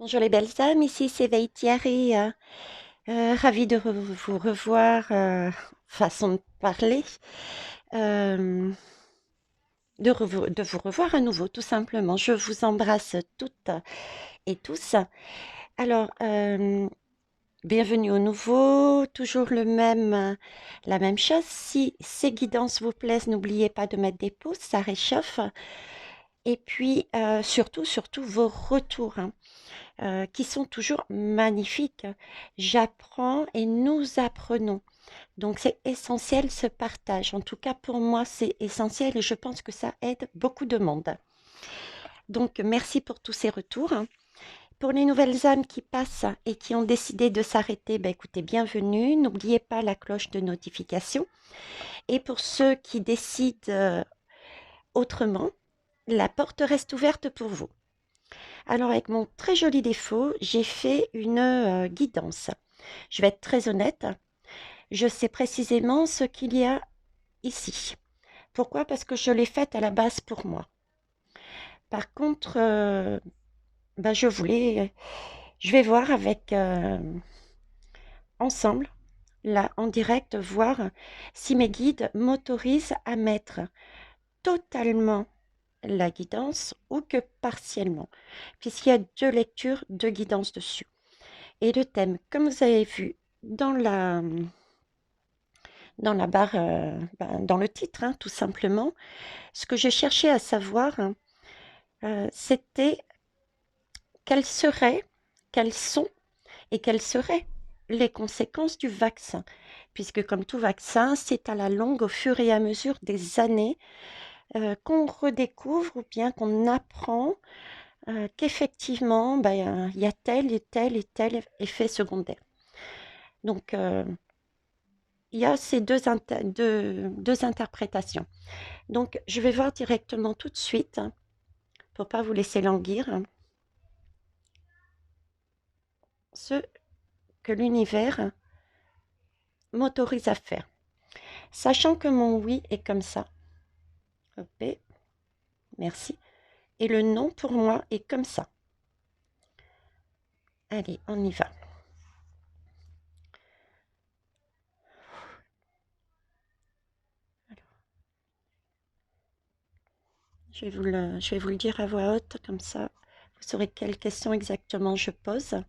Bonjour les belles âmes, ici c'est Thierry. Ravie de vous revoir, façon de parler, euh, de vous revoir à nouveau tout simplement. Je vous embrasse toutes et tous. Alors, bienvenue au nouveau, toujours la même chose. Si ces guidances vous plaisent, n'oubliez pas de mettre des pouces, ça réchauffe. Et puis, surtout vos retours, hein. Qui sont toujours magnifiques. J'apprends et nous apprenons. Donc c'est essentiel ce partage. En tout cas pour moi c'est essentiel et je pense que ça aide beaucoup de monde. Donc merci pour tous ces retours. Pour les nouvelles âmes qui passent et qui ont décidé de s'arrêter, ben écoutez, bienvenue. N'oubliez pas la cloche de notification. Et pour ceux qui décident autrement, la porte reste ouverte pour vous. Alors avec mon très joli défaut, j'ai fait une guidance. Je vais être très honnête, je sais précisément ce qu'il y a ici. Pourquoi? Parce que je l'ai faite à la base pour moi. Par contre, ben je vais voir avec ensemble, là en direct, voir si mes guides m'autorisent à mettre totalement la guidance ou que partiellement, puisqu'il y a deux lectures de guidance dessus. Et le thème, comme vous avez vu dans la barre, dans le titre, hein, tout simplement, ce que je cherchais à savoir, hein, c'était quelles seraient, quelles sont et quelles seraient les conséquences du vaccin. Puisque comme tout vaccin, c'est à la longue, au fur et à mesure des années, qu'on redécouvre ou bien qu'on apprend qu'effectivement, ben, il y a tel et tel et tel effet secondaire. Donc, il y a ces deux interprétations. Donc, je vais voir directement tout de suite, hein, pour ne pas vous laisser languir, hein, ce que l'univers m'autorise à faire. Sachant que mon oui est comme ça. Hop, merci. Et le non pour moi est comme ça. Allez, on y va. Alors, je vais vous le dire à voix haute, comme ça vous saurez quelles questions exactement je pose.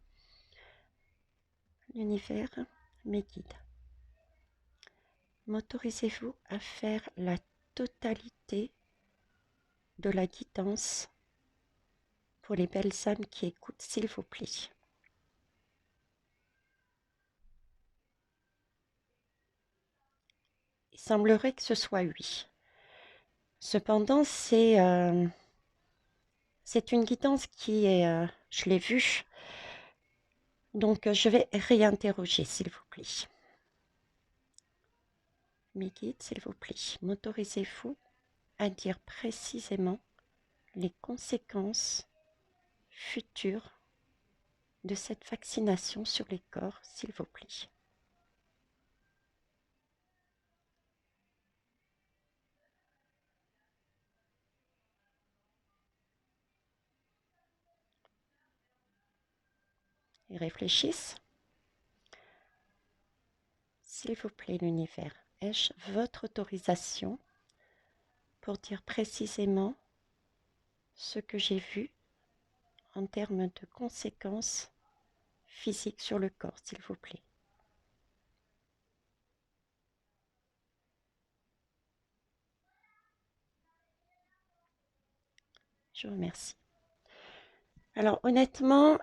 L'univers, mes guides. M'autorisez-vous à faire la totalité de la guidance pour les belles âmes qui écoutent, s'il vous plaît? Il semblerait que ce soit oui. Cependant, c'est une guidance qui est, je l'ai vue, donc je vais réinterroger, s'il vous plaît. Mes guides, s'il vous plaît, m'autorisez-vous à dire précisément les conséquences futures de cette vaccination sur les corps, s'il vous plaît? Ils réfléchissent. S'il vous plaît, l'univers, ai-je votre autorisation pour dire précisément ce que j'ai vu en termes de conséquences physiques sur le corps, s'il vous plaît? Je vous remercie. Alors honnêtement,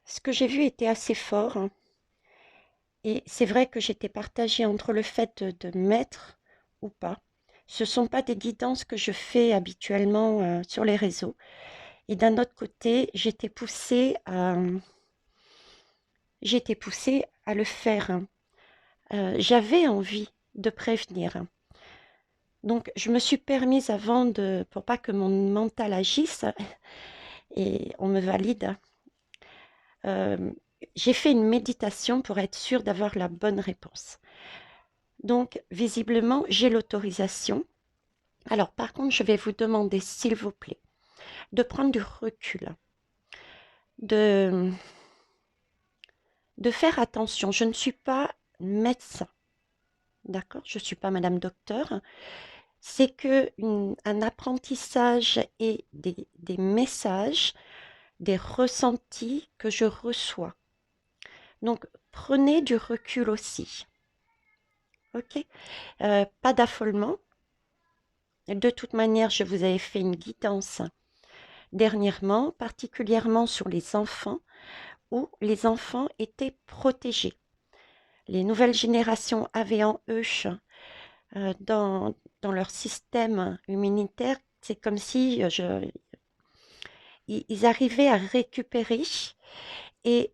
ce que j'ai vu était assez fort, hein, et c'est vrai que j'étais partagée entre le fait de mettre ou pas. Ce ne sont pas des guidances que je fais habituellement sur les réseaux. Et d'un autre côté, j'étais poussée à le faire, hein. J'avais envie de prévenir, hein. Donc, je me suis permise pour pas que mon mental agisse et on me valide, euh, j'ai fait une méditation pour être sûre d'avoir la bonne réponse. Donc, visiblement, j'ai l'autorisation. Alors, par contre, je vais vous demander, s'il vous plaît, de prendre du recul. de, de faire attention. Je ne suis pas médecin, d'accord? Je ne suis pas Madame Docteur. C'est que un apprentissage et des messages, des ressentis que je reçois. Donc, prenez du recul aussi, ok? Pas d'affolement. De toute manière, je vous avais fait une guidance dernièrement, particulièrement sur les enfants, où les enfants étaient protégés. Les nouvelles générations avaient en eux, dans, dans leur système immunitaire, c'est comme si ils arrivaient à récupérer. Et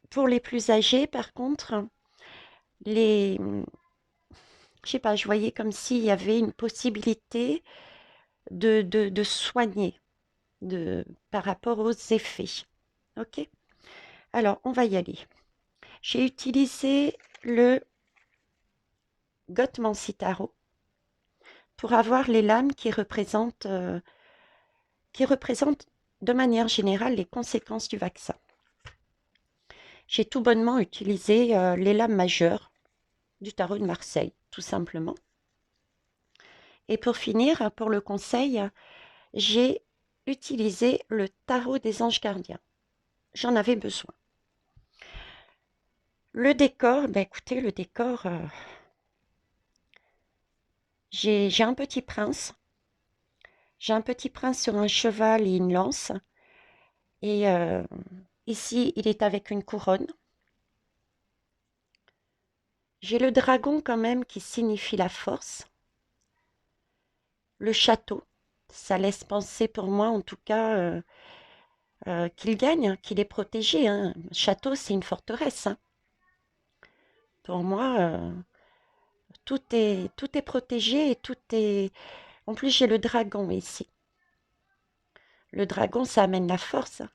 pour les plus âgés, par contre, les, je sais pas, je voyais comme s'il y avait une possibilité de soigner par rapport aux effets. Ok? Alors, on va y aller. J'ai utilisé le Gottmansi Tarot pour avoir les lames qui représentent de manière générale les conséquences du vaccin. J'ai tout bonnement utilisé les lames majeures du tarot de Marseille, tout simplement. Et pour finir, pour le conseil, j'ai utilisé le tarot des anges gardiens. J'en avais besoin. Le décor, ben écoutez, le décor, j'ai un petit prince. J'ai un petit prince sur un cheval et une lance. Et ici, il est avec une couronne. J'ai le dragon quand même qui signifie la force. Le château, ça laisse penser pour moi en tout cas qu'il gagne, qu'il est protégé, hein. Château, c'est une forteresse, hein. Pour moi, tout est protégé et tout est... En plus, j'ai le dragon ici. Le dragon, ça amène la force, hein.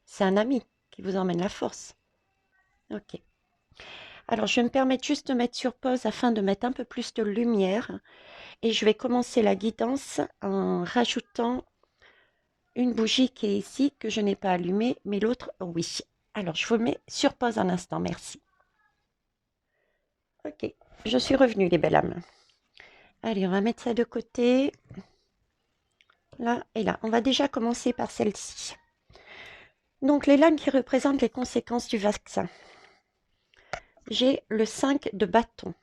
C'est un ami qui vous emmène la force. Ok. Alors, je vais me permettre juste de mettre sur pause afin de mettre un peu plus de lumière. Et je vais commencer la guidance en rajoutant une bougie qui est ici, que je n'ai pas allumée, mais l'autre, oui. Alors, je vous mets sur pause un instant, merci. Ok, je suis revenue, les belles âmes. Allez, on va mettre ça de côté. Là et là. On va déjà commencer par celle-ci. Donc, les lames qui représentent les conséquences du vaccin. J'ai le 5 de bâton.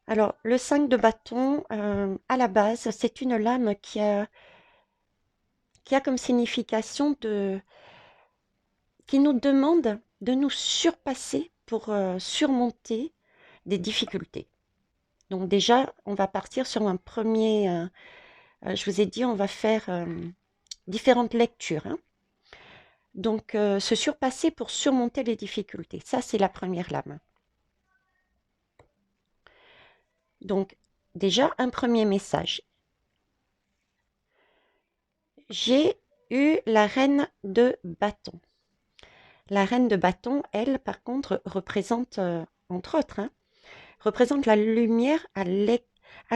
Alors, le 5 de bâton, à la base, c'est une lame qui a comme signification qui nous demande de nous surpasser pour surmonter des difficultés. Donc déjà, on va partir sur un premier, je vous ai dit, on va faire différentes lectures, hein. Donc, se surpasser pour surmonter les difficultés. Ça, c'est la première lame. Donc, déjà, un premier message. J'ai eu la reine de bâton. La reine de bâton, elle, par contre, représente, entre autres, hein, représente la lumière à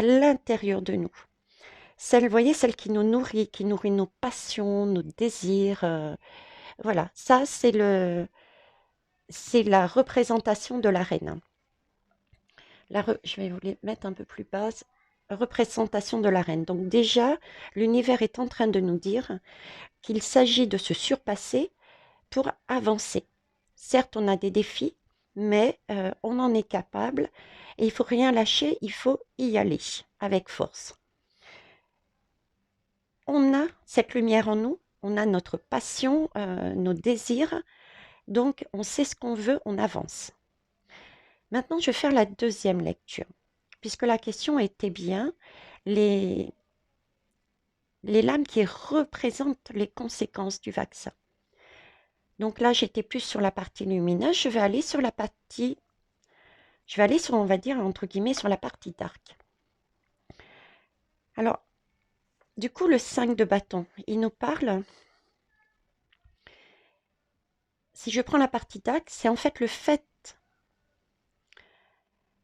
l'intérieur de nous. Celle, vous voyez, celle qui nourrit nos passions, nos désirs. Voilà, ça, c'est la représentation de la reine. Je vais vous les mettre un peu plus basse. Représentation de la reine. Donc déjà, l'univers est en train de nous dire qu'il s'agit de se surpasser pour avancer. Certes, on a des défis, mais on en est capable et il faut rien lâcher, il faut y aller avec force. On a cette lumière en nous, on a notre passion, nos désirs, donc on sait ce qu'on veut, on avance. Maintenant, je vais faire la deuxième lecture, puisque la question était bien les lames qui représentent les conséquences du vaccin. Donc là, j'étais plus sur la partie lumineuse, je vais aller sur, on va dire, entre guillemets, sur la partie dark. Alors, du coup, le 5 de bâton, il nous parle, si je prends la partie dark, c'est en fait le fait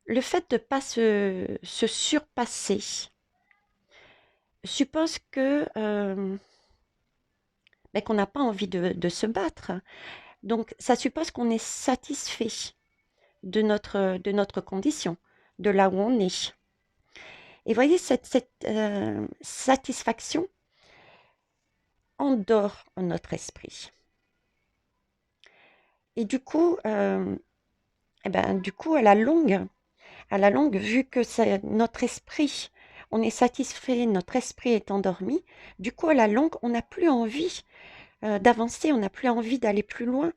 de ne pas se surpasser suppose que mais qu'on n'a pas envie de se battre. Donc, ça suppose qu'on est satisfait de notre condition, de là où on est. Et voyez, cette satisfaction endort notre esprit. Et du coup, à la longue, vu que c'est notre esprit, on est satisfait, notre esprit est endormi, du coup, à la longue, on n'a plus envie d'avancer, on n'a plus envie d'aller plus loin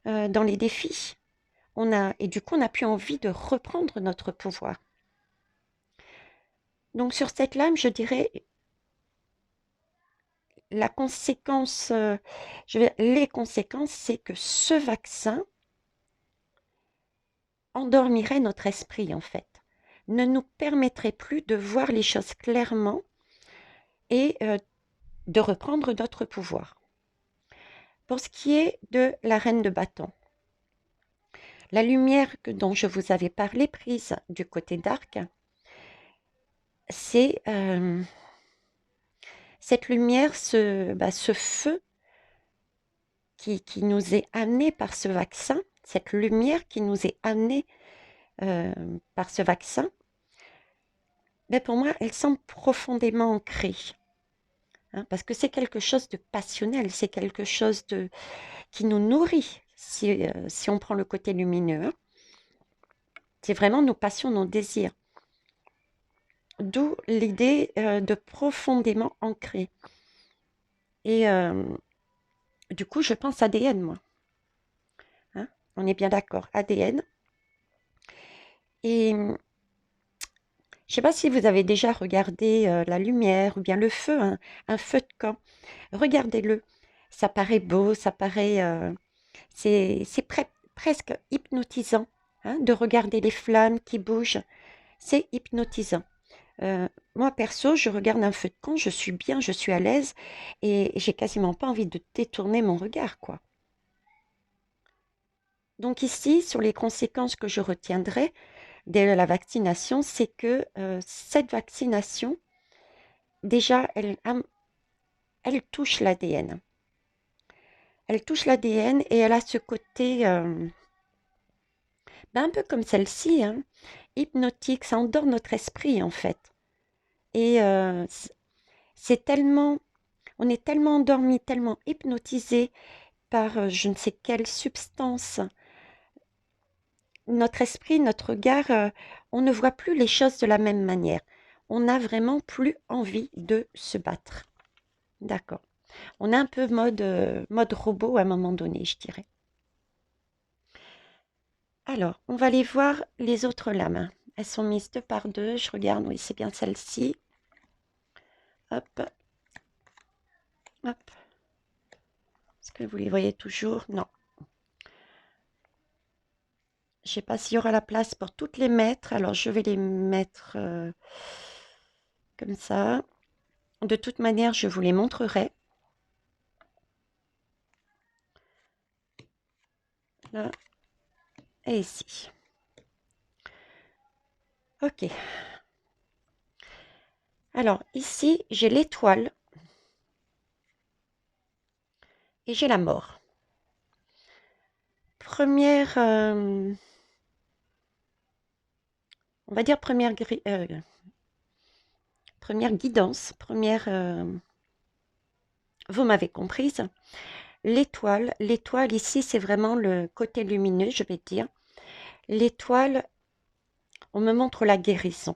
dans les défis. Et du coup, on n'a plus envie de reprendre notre pouvoir. Donc, sur cette lame, je dirais la conséquence, les conséquences, c'est que ce vaccin endormirait notre esprit, en fait, ne nous permettrait plus de voir les choses clairement et de reprendre notre pouvoir. Pour ce qui est de la reine de bâton, la lumière dont je vous avais parlé, prise du côté d'arc, c'est cette lumière, ce feu qui nous est amené par ce vaccin, cette lumière qui nous est amenée par ce vaccin, ben pour moi, elle semble profondément ancrée. Hein, parce que c'est quelque chose de passionnel, c'est quelque chose qui nous nourrit, si on prend le côté lumineux. Hein. C'est vraiment nos passions, nos désirs. D'où l'idée de profondément ancré. Et du coup, je pense ADN, moi. Hein, on est bien d'accord, ADN. Et je ne sais pas si vous avez déjà regardé la lumière ou bien le feu, hein, un feu de camp. Regardez-le. Ça paraît beau, ça paraît... c'est presque hypnotisant hein, de regarder les flammes qui bougent. C'est hypnotisant. Moi, perso, je regarde un feu de camp, je suis bien, je suis à l'aise et j'ai quasiment pas envie de détourner mon regard, quoi. Donc ici, sur les conséquences que je retiendrai de la vaccination, c'est que cette vaccination, déjà, elle touche l'ADN. Elle touche l'ADN et elle a ce côté, un peu comme celle-ci, hein, hypnotique, ça endort notre esprit en fait. Et c'est tellement, on est tellement endormi, tellement hypnotisé par je ne sais quelle substance. Notre esprit, notre regard, on ne voit plus les choses de la même manière. On n'a vraiment plus envie de se battre. D'accord. On est un peu mode robot à un moment donné, je dirais. Alors, on va aller voir les autres lames. Elles sont mises deux par deux. Je regarde, oui, c'est bien celle-ci. Hop, hop. Est-ce que vous les voyez toujours? Non. Je ne sais pas s'il y aura la place pour toutes les mettre. Alors, je vais les mettre comme ça. De toute manière, je vous les montrerai. Là et ici. Ok. Alors, ici, j'ai l'étoile et j'ai la mort. Première, on va dire première guidance, vous m'avez comprise. L'étoile ici, c'est vraiment le côté lumineux, je vais dire. L'étoile, on me montre la guérison.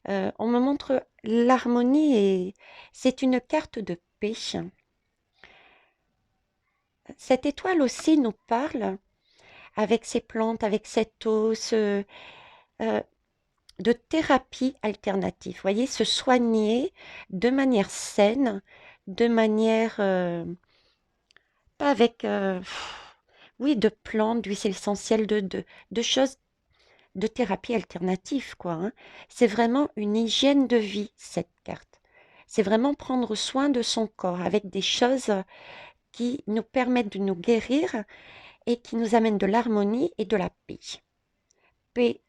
On me montre l'harmonie et c'est une carte de paix. Cette étoile aussi nous parle avec ses plantes, avec cette eau, de thérapie alternative. Vous voyez, se soigner de manière saine, de manière, pas avec, oui, de plantes, d'huiles essentielles, de choses, de thérapie alternative, quoi. Hein. C'est vraiment une hygiène de vie, cette carte. C'est vraiment prendre soin de son corps avec des choses qui nous permettent de nous guérir et qui nous amènent de l'harmonie et de la paix. Paix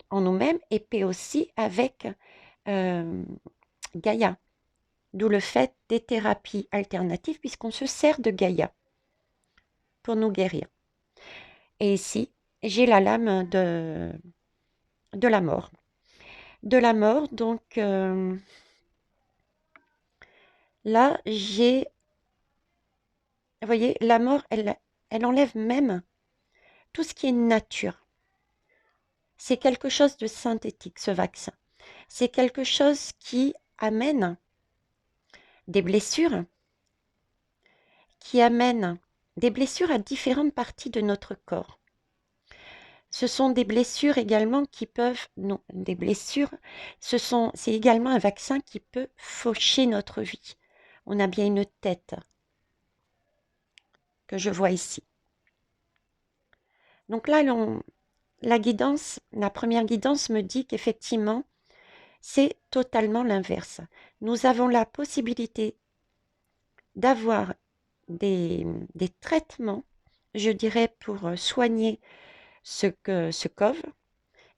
en nous-mêmes et paix aussi avec Gaïa. D'où le fait des thérapies alternatives, puisqu'on se sert de Gaïa pour nous guérir. Et ici, j'ai la lame de la mort. De la mort, donc là, j'ai... Vous voyez, la mort, elle enlève même tout ce qui est nature. C'est quelque chose de synthétique, ce vaccin. C'est quelque chose qui amène des blessures, qui amène des blessures à différentes parties de notre corps. Ce sont des blessures également qui peuvent, non, des blessures, c'est également un vaccin qui peut faucher notre vie. On a bien une tête que je vois ici. Donc là, la guidance, la première guidance me dit qu'effectivement, c'est totalement l'inverse. Nous avons la possibilité d'avoir des traitements, je dirais, pour soigner ce cove.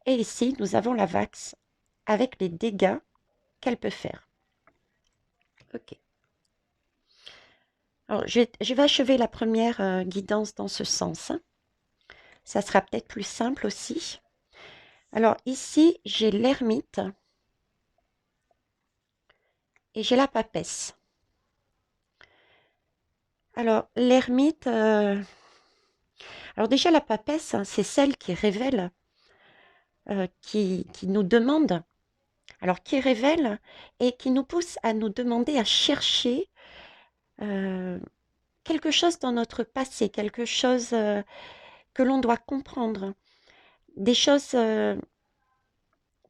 Et ici, nous avons la vax avec les dégâts qu'elle peut faire. Ok. Alors, je vais achever la première guidance dans ce sens, hein. Ça sera peut-être plus simple aussi. Alors, ici, j'ai l'ermite et j'ai la papesse. Alors, l'ermite, alors déjà, la papesse, hein, c'est celle qui révèle, qui nous demande, alors qui révèle et qui nous pousse à nous demander, à chercher euh, quelque chose dans notre passé, quelque chose que l'on doit comprendre, des choses que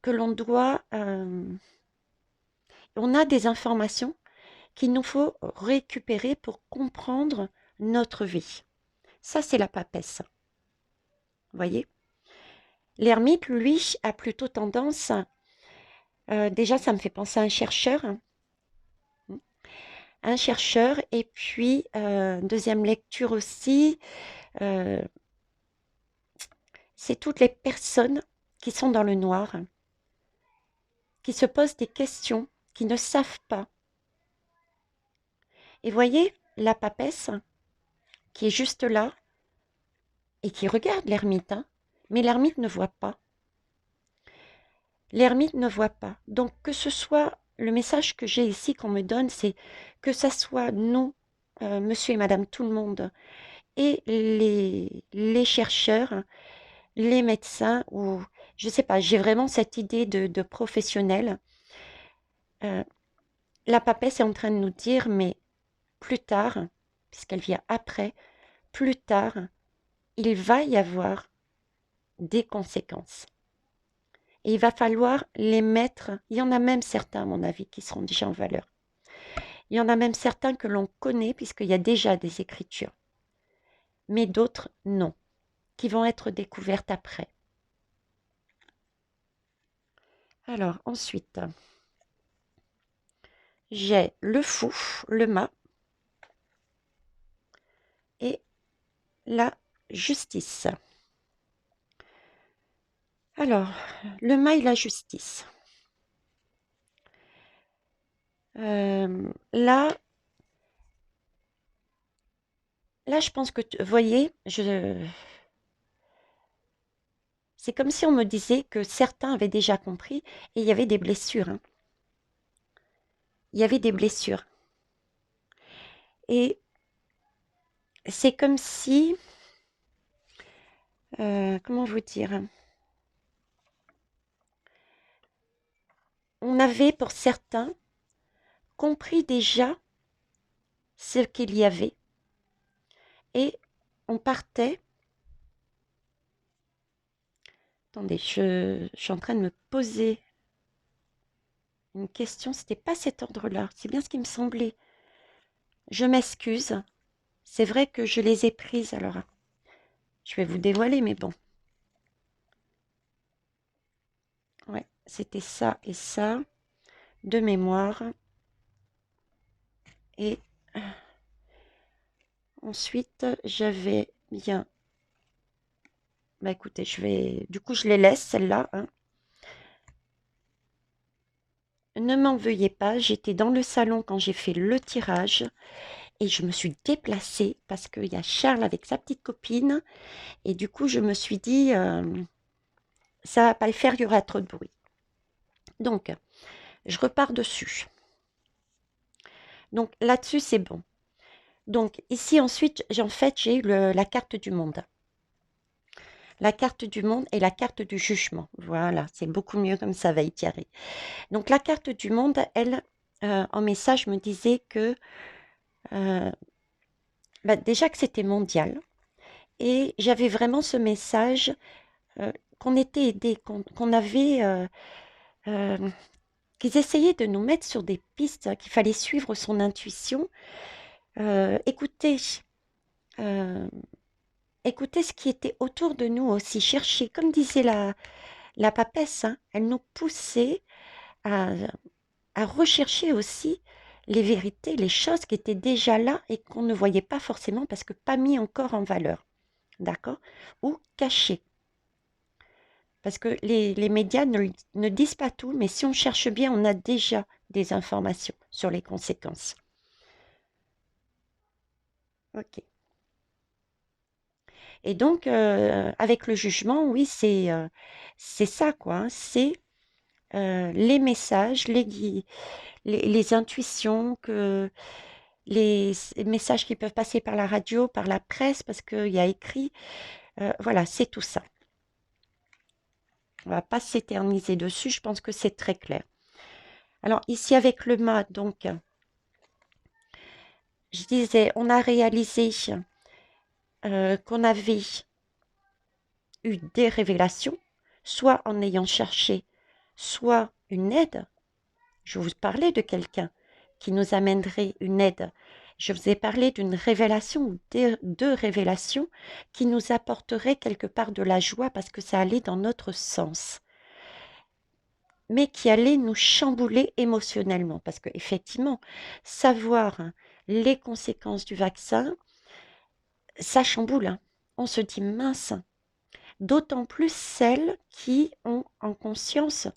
l'on doit... on a des informations qu'il nous faut récupérer pour comprendre notre vie. Ça, c'est la papesse. Vous voyez? L'ermite, lui, a plutôt tendance... déjà, ça me fait penser à un chercheur. Un chercheur. Et puis, deuxième lecture aussi, euh, c'est toutes les personnes qui sont dans le noir, qui se posent des questions, qui ne savent pas. Et voyez, la papesse, qui est juste là, et qui regarde l'ermite, hein, mais l'ermite ne voit pas. L'ermite ne voit pas. Donc, que ce soit le message que j'ai ici qu'on me donne, c'est que ça soit nous, monsieur et madame tout le monde, et les chercheurs, les médecins, ou je ne sais pas, j'ai vraiment cette idée de professionnel. Euh, la papesse est en train de nous dire, mais plus tard, puisqu'elle vient après, plus tard, il va y avoir des conséquences. Et il va falloir les mettre, il y en a même certains, à mon avis, qui seront déjà en valeur. Il y en a même certains que l'on connaît, puisqu'il y a déjà des écritures. Mais d'autres, non, qui vont être découvertes après. Alors, ensuite, j'ai le fou, le mât et la justice. Alors, le mât et la justice. Là, je pense que, vous voyez, c'est comme si on me disait que certains avaient déjà compris et il y avait des blessures, hein. Il y avait des blessures. Et c'est comme si, comment vous dire, on avait pour certains compris déjà ce qu'il y avait et on partait. Attendez, je suis en train de me poser une question. C'était pas cet ordre-là. C'est bien ce qui me semblait. Je m'excuse. C'est vrai que je les ai prises. Alors, je vais vous dévoiler, mais bon. Ouais, c'était ça et ça de mémoire. Et ensuite, j'avais bien. Bah écoutez, du coup, je les laisse, celles-là, hein. ne m'en veuillez pas, j'étais dans le salon quand j'ai fait le tirage et je me suis déplacée parce qu'il y a Charles avec sa petite copine et du coup je me suis dit ça va pas le faire, il y aura trop de bruit. Donc je repars dessus. Donc là-dessus c'est bon. Donc ici ensuite en fait j'ai eu la carte du monde. La carte du monde et la carte du jugement. Voilà, c'est beaucoup mieux comme ça va y tirer. Donc la carte du monde, elle, en message, me disait que euh, déjà que c'était mondial. Et j'avais vraiment ce message qu'on était aidés, qu'on avait, euh, qu'ils essayaient de nous mettre sur des pistes, qu'il fallait suivre son intuition, écouter, euh, écouter ce qui était autour de nous aussi, chercher, comme disait la papesse, hein, elle nous poussait à, à rechercher aussi les vérités, les choses qui étaient déjà là et qu'on ne voyait pas forcément parce que pas mis encore en valeur, d'accord? Ou cachées. Parce que les médias ne disent pas tout, mais si on cherche bien, on a déjà des informations sur les conséquences. Ok. Et donc, avec le jugement, oui, c'est ça, quoi, hein. C'est les messages, les intuitions, les messages qui peuvent passer par la radio, par la presse, parce qu'il y a écrit. Voilà, c'est tout ça. On ne va pas s'éterniser dessus, je pense que c'est très clair. Alors ici avec le mât, donc, je disais, on a réalisé qu'on avait eu des révélations, soit en ayant cherché, soit une aide. Je vous parlais de quelqu'un qui nous amènerait une aide. Je vous ai parlé d'une révélation ou deux révélations qui nous apporteraient quelque part de la joie parce que ça allait dans notre sens, mais qui allait nous chambouler émotionnellement. Parce qu'effectivement, savoir les conséquences du vaccin, ça chamboule, hein. On se dit mince, d'autant plus celles qui ont en conscience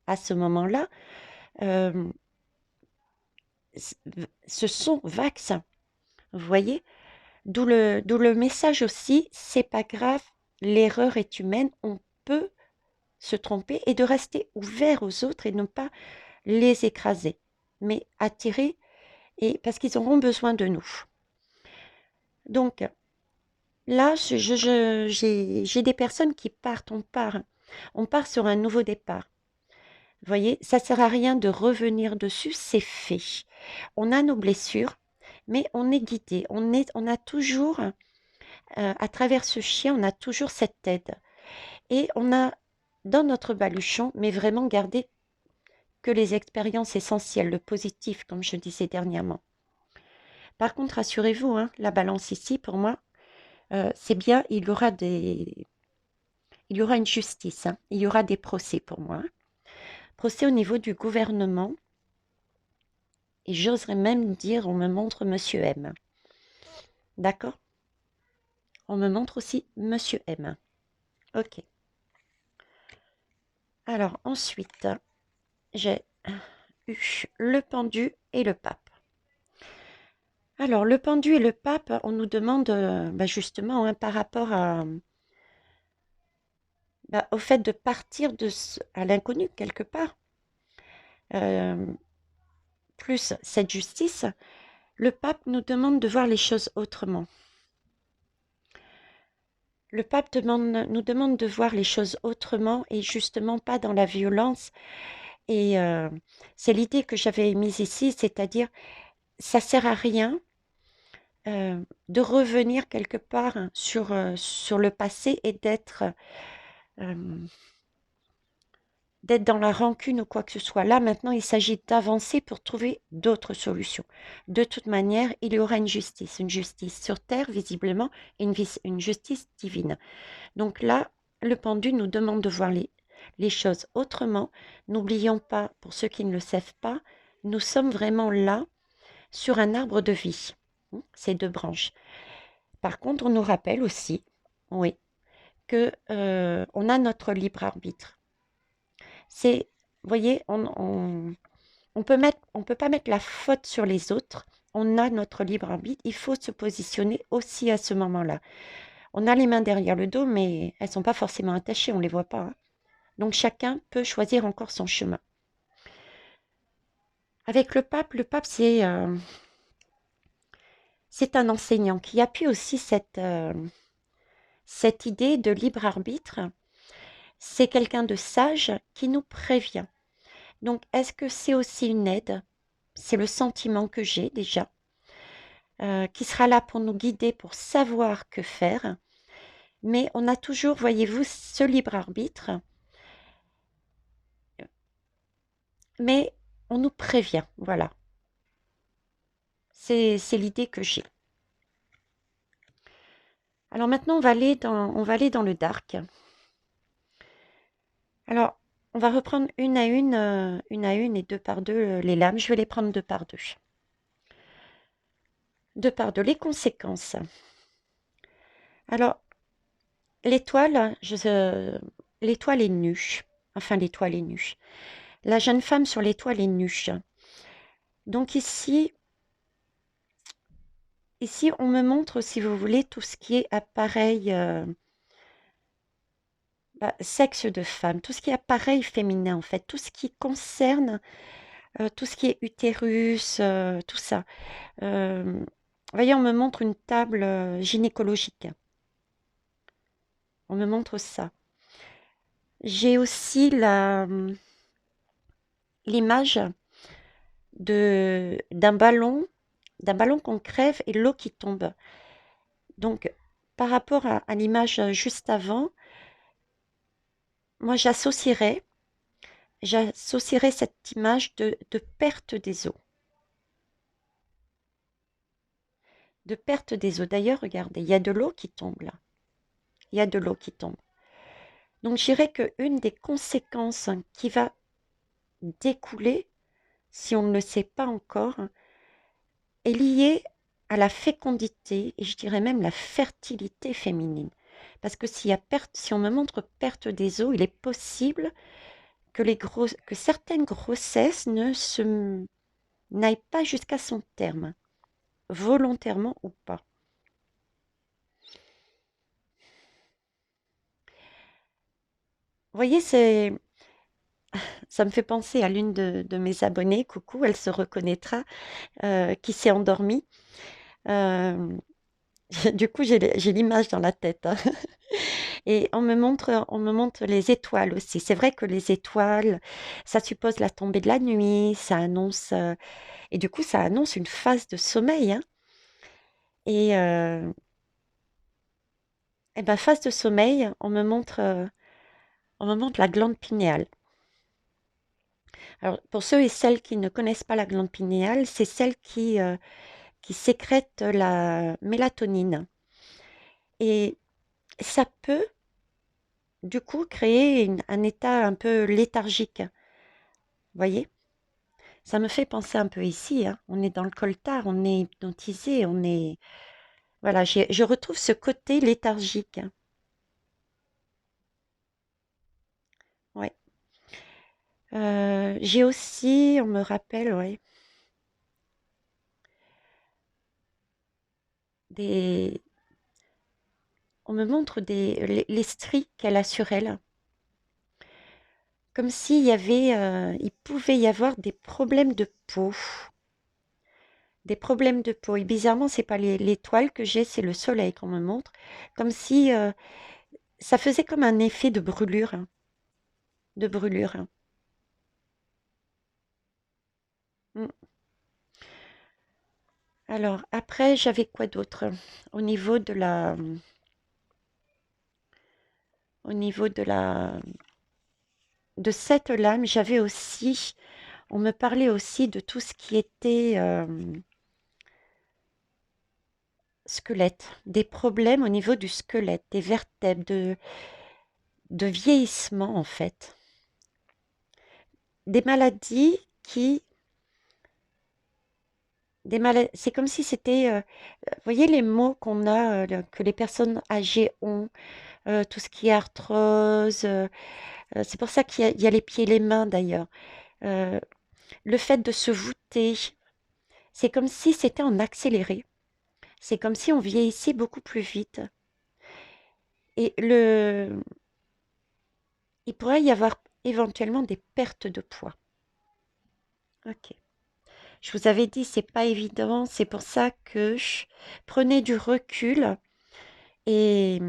à ce moment-là euh, ce sont vaccins. Vous voyez? D'où le message aussi, c'est pas grave, l'erreur est humaine, on peut se tromper et de rester ouvert aux autres et ne pas les écraser, mais attirer, et parce qu'ils auront besoin de nous. Donc là, j'ai des personnes qui partent, on part sur un nouveau départ. Vous voyez, ça sert à rien de revenir dessus, c'est fait. On a nos blessures, mais on est guidé, on a toujours, à travers ce chien, on a toujours cette aide. Et on a dans notre baluchon, mais vraiment gardé que les expériences essentielles, le positif, comme je disais dernièrement. Par contre, rassurez-vous, hein, la balance ici, pour moi, c'est bien, il y aura une justice, hein, il y aura des procès pour moi, hein. Procès au niveau du gouvernement, et j'oserais même dire, on me montre Monsieur M. D'accord? On me montre aussi Monsieur M. Ok. Alors ensuite, j'ai eu le pendu et le pape. Alors le pendu et le pape, on nous demande justement, hein, par rapport au fait de partir à l'inconnu quelque part, euh, plus cette justice, le pape nous demande de voir les choses autrement. Le pape nous demande de voir les choses autrement et justement pas dans la violence. Et c'est l'idée que j'avais mise ici, c'est-à-dire ça sert à rien de revenir quelque part sur le passé et euh, d'être dans la rancune ou quoi que ce soit. Là, maintenant, il s'agit d'avancer pour trouver d'autres solutions. De toute manière, il y aura une justice sur Terre, visiblement, et une justice divine. Donc là, le pendu nous demande de voir les choses autrement. N'oublions pas, pour ceux qui ne le savent pas, nous sommes vraiment là sur un arbre de vie, ces deux branches. Par contre, on nous rappelle aussi, oui, que on a notre libre arbitre. C'est, vous voyez, on peut pas mettre la faute sur les autres. On a notre libre arbitre. Il faut se positionner aussi à ce moment-là. On a les mains derrière le dos, mais elles sont pas forcément attachées, on les voit pas, hein. Donc chacun peut choisir encore son chemin. Avec le pape, c'est un enseignant qui appuie aussi cette idée de libre arbitre. C'est quelqu'un de sage qui nous prévient. Donc, est-ce que c'est aussi une aide? C'est le sentiment que j'ai déjà, qui sera là pour nous guider, pour savoir que faire. Mais on a toujours, voyez-vous, ce libre arbitre, mais on nous prévient. Voilà, c'est l'idée que j'ai. Alors maintenant, on va aller dans le dark. Alors, on va reprendre une à une et deux par deux les lames. Je vais les prendre deux par deux. Deux par deux, les conséquences. Alors, l'étoile, l'étoile est nue. Enfin, l'étoile est nue. La jeune femme sur l'étoile est nue. Donc ici, on me montre, si vous voulez, tout ce qui est appareil, sexe de femme, tout ce qui est appareil féminin, en fait, tout ce qui concerne, tout ce qui est utérus, tout ça. Vous voyez, on me montre une table gynécologique. On me montre ça. J'ai aussi l'image d'un ballon qu'on crève et l'eau qui tombe. Donc, par rapport à l'image juste avant, moi j'associerais cette image de perte des eaux. De perte des eaux. D'ailleurs, regardez, il y a de l'eau qui tombe là. Il y a de l'eau qui tombe. Donc, je dirais qu'une des conséquences qui va découler, si on ne le sait pas encore, est liée à la fécondité et je dirais même la fertilité féminine. Parce que si on me montre perte des os, il est possible que certaines grossesses n'aillent pas jusqu'à son terme, volontairement ou pas. Vous voyez, ça me fait penser à l'une de mes abonnées, coucou, elle se reconnaîtra, qui s'est endormie. Euh, du coup, j'ai l'image dans la tête, hein. Et on me montre les étoiles aussi. C'est vrai que les étoiles, ça suppose la tombée de la nuit, ça annonce, et du coup, ça annonce une phase de sommeil, hein. Et, et ben, phase de sommeil, on me montre la glande pinéale. Alors, pour ceux et celles qui ne connaissent pas la glande pinéale, c'est celle qui sécrète la mélatonine. Et ça peut, du coup, créer un état un peu léthargique. Vous voyez? Ça me fait penser un peu ici, hein. On est dans le coltard, on est hypnotisé, on est... Voilà, je retrouve ce côté léthargique, hein. Ouais. J'ai aussi, on me rappelle, ouais, des... On me montre les stries qu'elle a sur elle. Comme s'il y avait, il pouvait y avoir des problèmes de peau. Des problèmes de peau. Et bizarrement, c'est pas l'étoile que j'ai, c'est le soleil qu'on me montre. Comme si ça faisait comme un effet de brûlure, hein, de brûlure, hein. Mm. Alors, après, j'avais quoi d'autre? Au niveau de la, au niveau de cette lame, j'avais aussi, on me parlait aussi de tout ce qui était squelette, des problèmes au niveau du squelette, des vertèbres, de vieillissement en fait. Des maladies qui, c'est comme si c'était, vous voyez les mots qu'on a, que les personnes âgées ont, tout ce qui est arthrose, c'est pour ça il y a les pieds et les mains d'ailleurs. le fait de se voûter, c'est comme si c'était en accéléré. C'est comme si on vieillissait beaucoup plus vite. Et il pourrait y avoir éventuellement des pertes de poids. Ok. Je vous avais dit, c'est pas évident. C'est pour ça que prenez du recul et,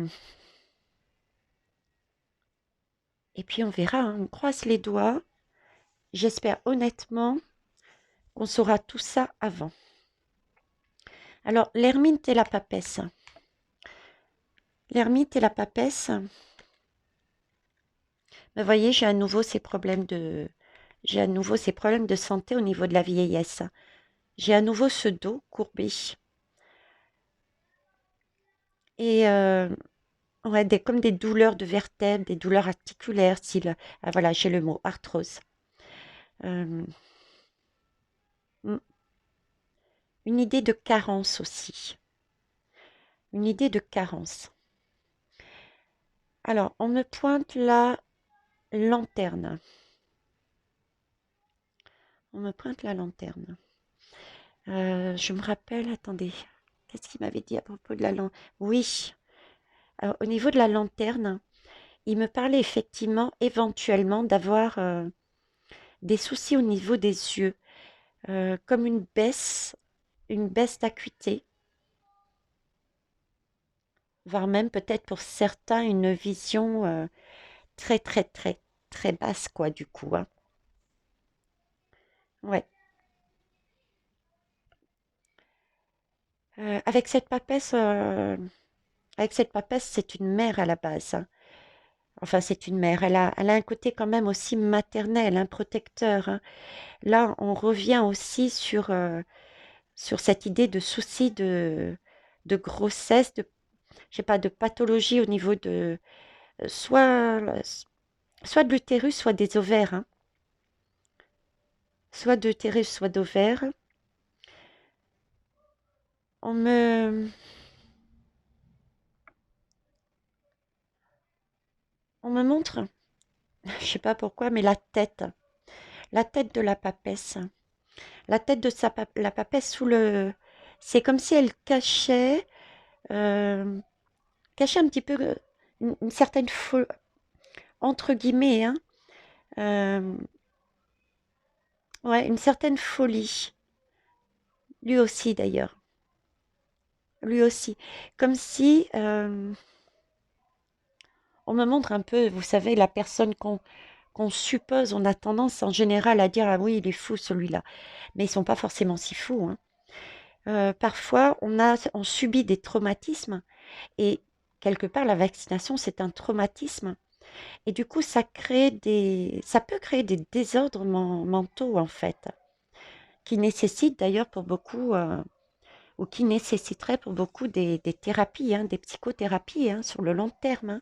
et puis on verra, hein. On croise les doigts. J'espère honnêtement qu'on saura tout ça avant. Alors, l'hermine et la papesse. L'ermite et la papesse, vous voyez, j'ai à nouveau ces problèmes de santé au niveau de la vieillesse. J'ai à nouveau ce dos courbé. Et ouais, comme des douleurs de vertèbres, des douleurs articulaires, style, ah, voilà, j'ai le mot, arthrose. Euh, mm, une idée de carence aussi. Une idée de carence. Alors, on me pointe la lanterne. On me pointe la lanterne. Je me rappelle, attendez, qu'est-ce qu'il m'avait dit à propos de la lanterne? Oui, alors, au niveau de la lanterne, il me parlait effectivement, éventuellement, d'avoir des soucis au niveau des yeux, comme une baisse d'acuité, voire même peut-être pour certains une vision très, très, très, très basse, quoi, du coup, hein. Ouais. Euh, avec cette papesse, euh, avec cette papesse, c'est une mère à la base, hein. Enfin, c'est une mère. Elle a un côté quand même aussi maternel, un protecteur, hein. Là, on revient aussi sur cette idée de souci de grossesse, je sais pas, de pathologie au niveau de soit, soit de l'utérus, soit des ovaires, hein. Soit d'utérus, soit d'ovaires. On me, on me montre, je sais pas pourquoi, mais la tête de la papesse. La tête de la papesse sous le... C'est comme si elle euh, cachait un petit peu une certaine folie, entre guillemets, hein, euh, ouais, une certaine folie. Lui aussi d'ailleurs. Lui aussi. Comme si on me montre un peu, vous savez, la personne qu'on suppose, on a tendance en général à dire, ah oui, il est fou celui-là. Mais ils sont pas forcément si fous, hein. Parfois, on subit des traumatismes et quelque part, la vaccination, c'est un traumatisme. Et du coup, ça peut créer des désordres mentaux, en fait, qui nécessitent d'ailleurs pour beaucoup, ou qui nécessiteraient pour beaucoup des thérapies, hein, des psychothérapies, hein, sur le long terme, hein.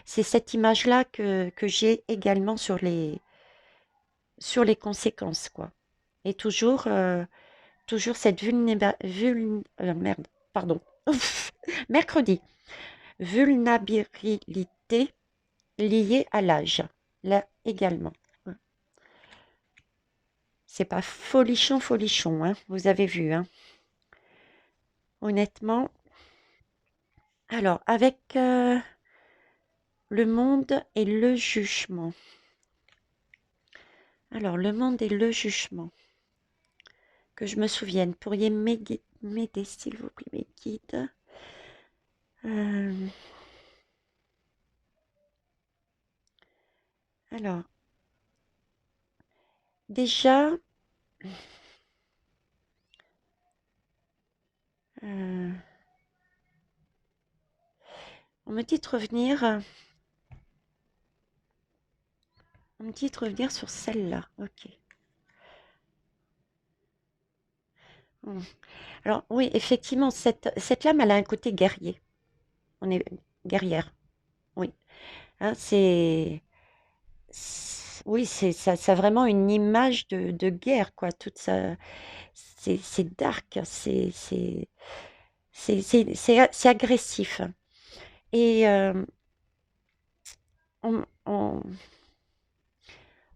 C'est cette image-là que j'ai également sur les conséquences, quoi. Et toujours cette merde, pardon, mercredi, vulnérabilité liée à l'âge, là également. C'est pas folichon, folichon, hein, vous avez vu, hein, honnêtement. Alors, avec le monde et le jugement. Alors, le monde et le jugement. Que je me souvienne, pourriez m'aider, s'il vous plaît, mes guides. Euh, alors, déjà, euh, on me dit de revenir, on me dit de revenir sur celle-là. Ok. Hmm. Alors, oui, effectivement, cette lame, elle a un côté guerrier. On est guerrière, oui. Hein, oui, ça a vraiment une image de guerre, quoi. Toute ça, c'est dark, c'est agressif. Et on, on-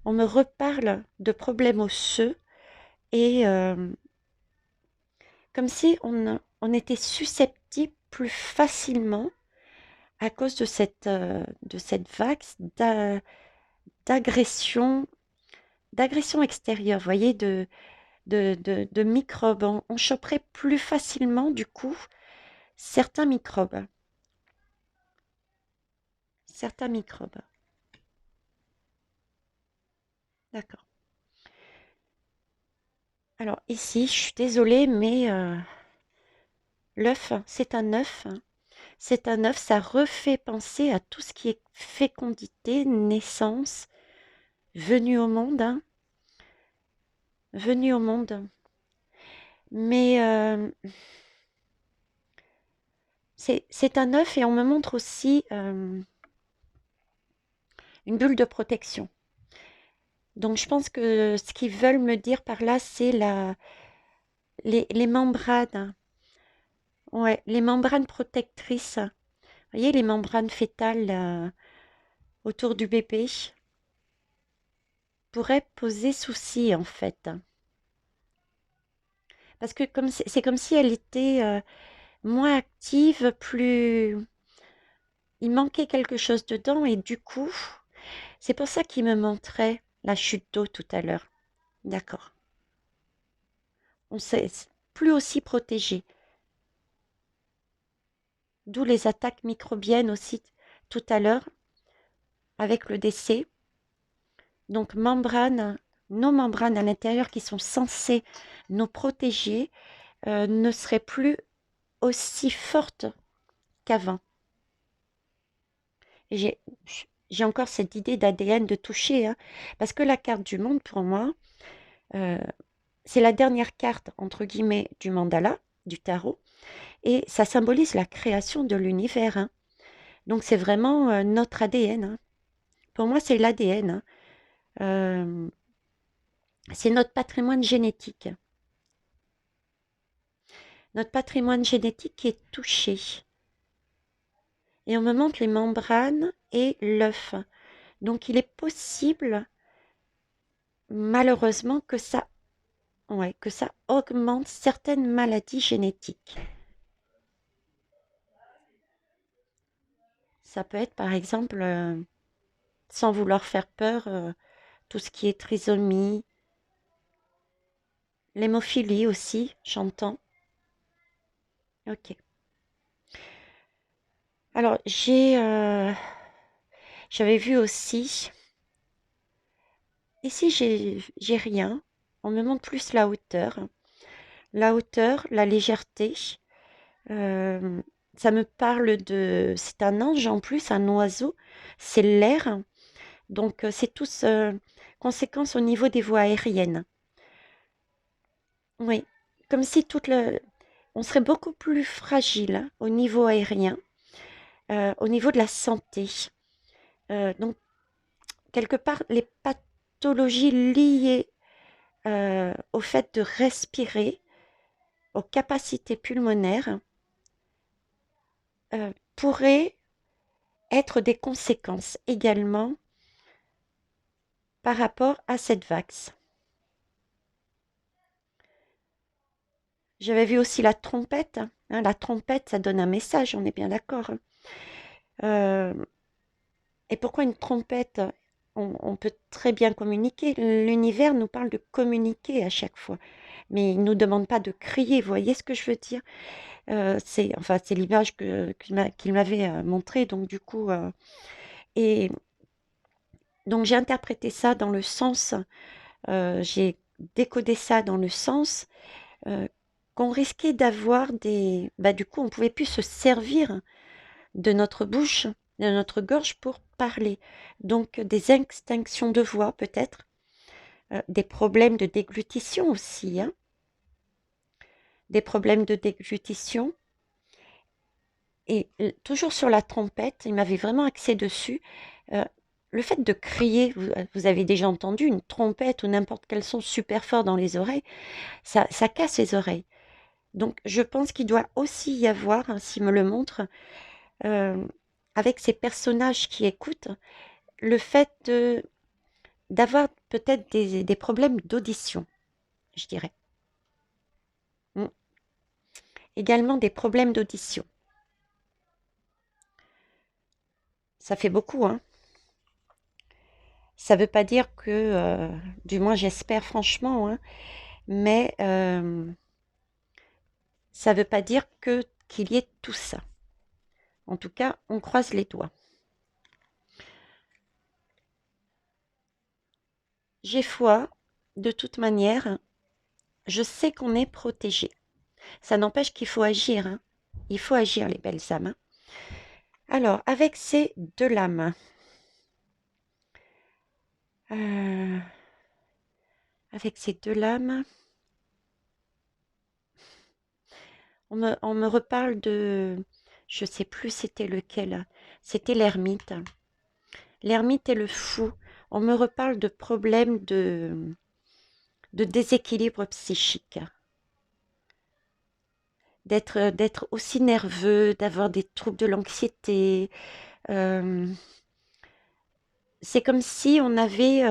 on me reparle de problèmes osseux et comme si on était susceptible plus facilement à cause de cette vague d'agression, d'agression extérieure, vous voyez, de microbes. On choperait plus facilement, du coup, certains microbes. Certains microbes. D'accord. Alors ici, je suis désolée, mais l'œuf, c'est un œuf. C'est un œuf, ça refait penser à tout ce qui est fécondité, naissance, venue au monde, hein, venue au monde. Mais c'est un œuf et on me montre aussi une bulle de protection. Donc je pense que ce qu'ils veulent me dire par là, c'est les membranes. Ouais, les membranes protectrices. Vous voyez, les membranes fétales autour du bébé pourraient poser souci en fait. Parce que c'est comme si elle était moins active, plus... Il manquait quelque chose dedans et du coup, c'est pour ça qu'il me montrait la chute d'eau tout à l'heure. D'accord. On s'est plus aussi protégé. D'où les attaques microbiennes aussi tout à l'heure avec le décès. Donc nos membranes à l'intérieur qui sont censées nous protéger ne seraient plus aussi fortes qu'avant. J'ai j'ai encore cette idée d'ADN de toucher, hein, parce que la carte du monde, pour moi, euh, c'est la dernière carte, entre guillemets, du mandala, du tarot, et ça symbolise la création de l'univers, hein. Donc c'est vraiment notre ADN, hein. Pour moi, c'est l'ADN, hein. C'est notre patrimoine génétique. Notre patrimoine génétique qui est touché. Et on me montre les membranes et l'œuf. Donc il est possible, malheureusement, que ça augmente certaines maladies génétiques. Ça peut être par exemple, sans vouloir faire peur, tout ce qui est trisomie, l'hémophilie aussi, j'entends. Ok. Alors j'avais vu aussi, ici j'ai rien, on me montre plus la hauteur, la légèreté. euh, Ça me parle c'est un ange en plus, un oiseau, c'est l'air. Donc, c'est tous conséquences au niveau des voies aériennes. Oui, comme si on serait beaucoup plus fragile hein, au niveau aérien, au niveau de la santé. Donc, quelque part, les pathologies liées au fait de respirer, aux capacités pulmonaires, pourraient être des conséquences également par rapport à cette vague. J'avais vu aussi la trompette, hein. La trompette, ça donne un message, on est bien d'accord, hein. Euh, et pourquoi une trompette? On peut très bien communiquer. L'univers nous parle de communiquer à chaque fois. Mais il ne nous demande pas de crier, vous voyez ce que je veux dire? C'est l'image qu'il m'avait montrée, donc du coup, et donc j'ai interprété ça dans le sens, j'ai décodé ça dans le sens euh, qu'on risquait d'avoir du coup, on pouvait plus se servir de notre bouche, de notre gorge pour parler. Donc des extinctions de voix peut-être, des problèmes de déglutition aussi, hein, des problèmes de déglutition. Et toujours sur la trompette, il m'avait vraiment axé dessus. euh, le fait de crier, vous avez déjà entendu une trompette ou n'importe quel son super fort dans les oreilles, ça casse les oreilles. Donc je pense qu'il doit aussi y avoir, hein, s'il me le montre, euh, avec ces personnages qui écoutent, le fait d'avoir peut-être des problèmes d'audition, je dirais. Mm. Également des problèmes d'audition. Ça fait beaucoup, hein. Ça veut pas dire que, du moins j'espère franchement, hein, mais ça veut pas dire que qu'il y ait tout ça. En tout cas, on croise les doigts. J'ai foi, de toute manière, je sais qu'on est protégé. Ça n'empêche qu'il faut agir, hein. Il faut agir, les belles âmes, hein. Alors, avec ces deux lames, euh, avec ces deux lames, on me reparle de, je sais plus c'était lequel, c'était l'ermite. L'ermite et le fou. On me reparle de problèmes de déséquilibre psychique. D'être aussi nerveux, d'avoir des troubles de l'anxiété. Euh, c'est comme si on avait,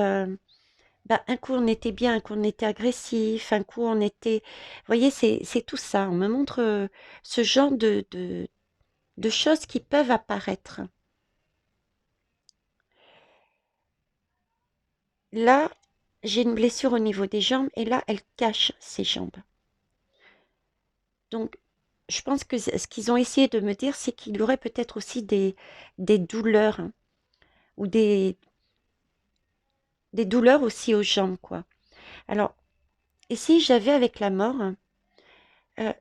bah, un coup on était bien, un coup on était agressif, un coup on était... Vous voyez, c'est tout ça. On me montre ce genre de choses qui peuvent apparaître. Là, j'ai une blessure au niveau des jambes et là, elle cache ses jambes. Donc, je pense que ce qu'ils ont essayé de me dire, c'est qu'il y aurait peut-être aussi des douleurs, hein, ou des douleurs aussi aux jambes, quoi. Alors, et si j'avais avec la mort, euh,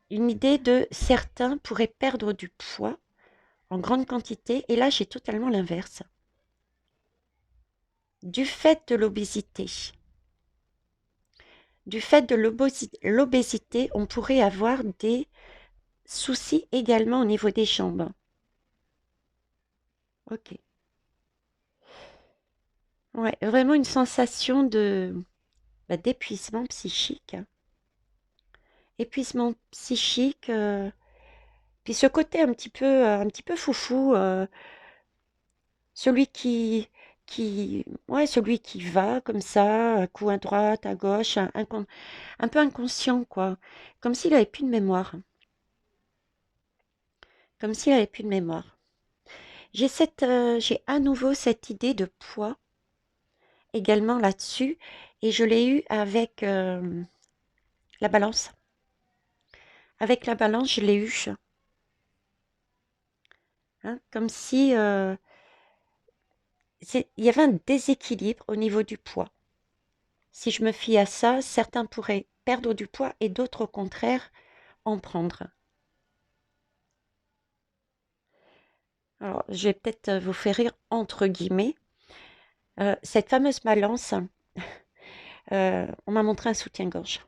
une idée de certains pourraient perdre du poids en grande quantité, et là, j'ai totalement l'inverse. Du fait de l'obésité, du fait de l'obésité, on pourrait avoir des soucis également au niveau des jambes. Ok. Ouais, vraiment une sensation de bah, d'épuisement psychique, hein. Épuisement psychique, puis ce côté un petit peu foufou, celui ouais, celui qui va comme ça, un coup à droite, à gauche, un peu inconscient, quoi. Comme s'il avait plus de mémoire. Comme s'il avait plus de mémoire. J'ai à nouveau cette idée de poids également là-dessus, et je l'ai eu avec la balance. Avec la balance, je l'ai eu, hein, comme si il y avait un déséquilibre au niveau du poids. Si je me fie à ça, certains pourraient perdre du poids et d'autres, au contraire, en prendre. Alors, je vais peut-être vous faire rire, entre guillemets. Cette fameuse balance, on m'a montré un soutien-gorge.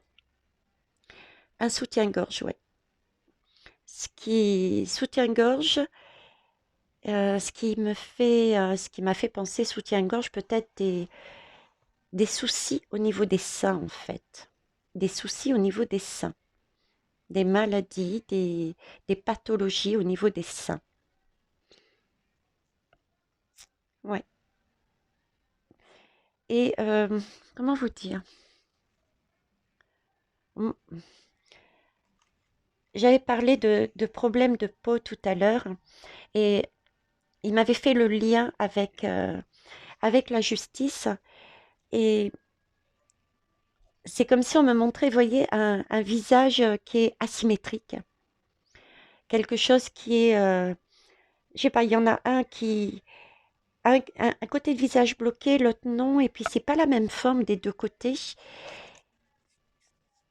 Un soutien-gorge, oui. Soutien-gorge, ce qui m'a fait penser soutien-gorge, peut-être des soucis au niveau des seins, en fait. Des soucis au niveau des seins. Des maladies, des pathologies au niveau des seins. Ouais. Et comment vous dire? Mm, J'avais parlé de problèmes de peau tout à l'heure et il m'avait fait le lien avec la justice et c'est comme si on me montrait, vous voyez, un visage qui est asymétrique. Quelque chose qui est, je sais pas, il y en a un qui a un côté de visage bloqué, l'autre non, et puis c'est pas la même forme des deux côtés.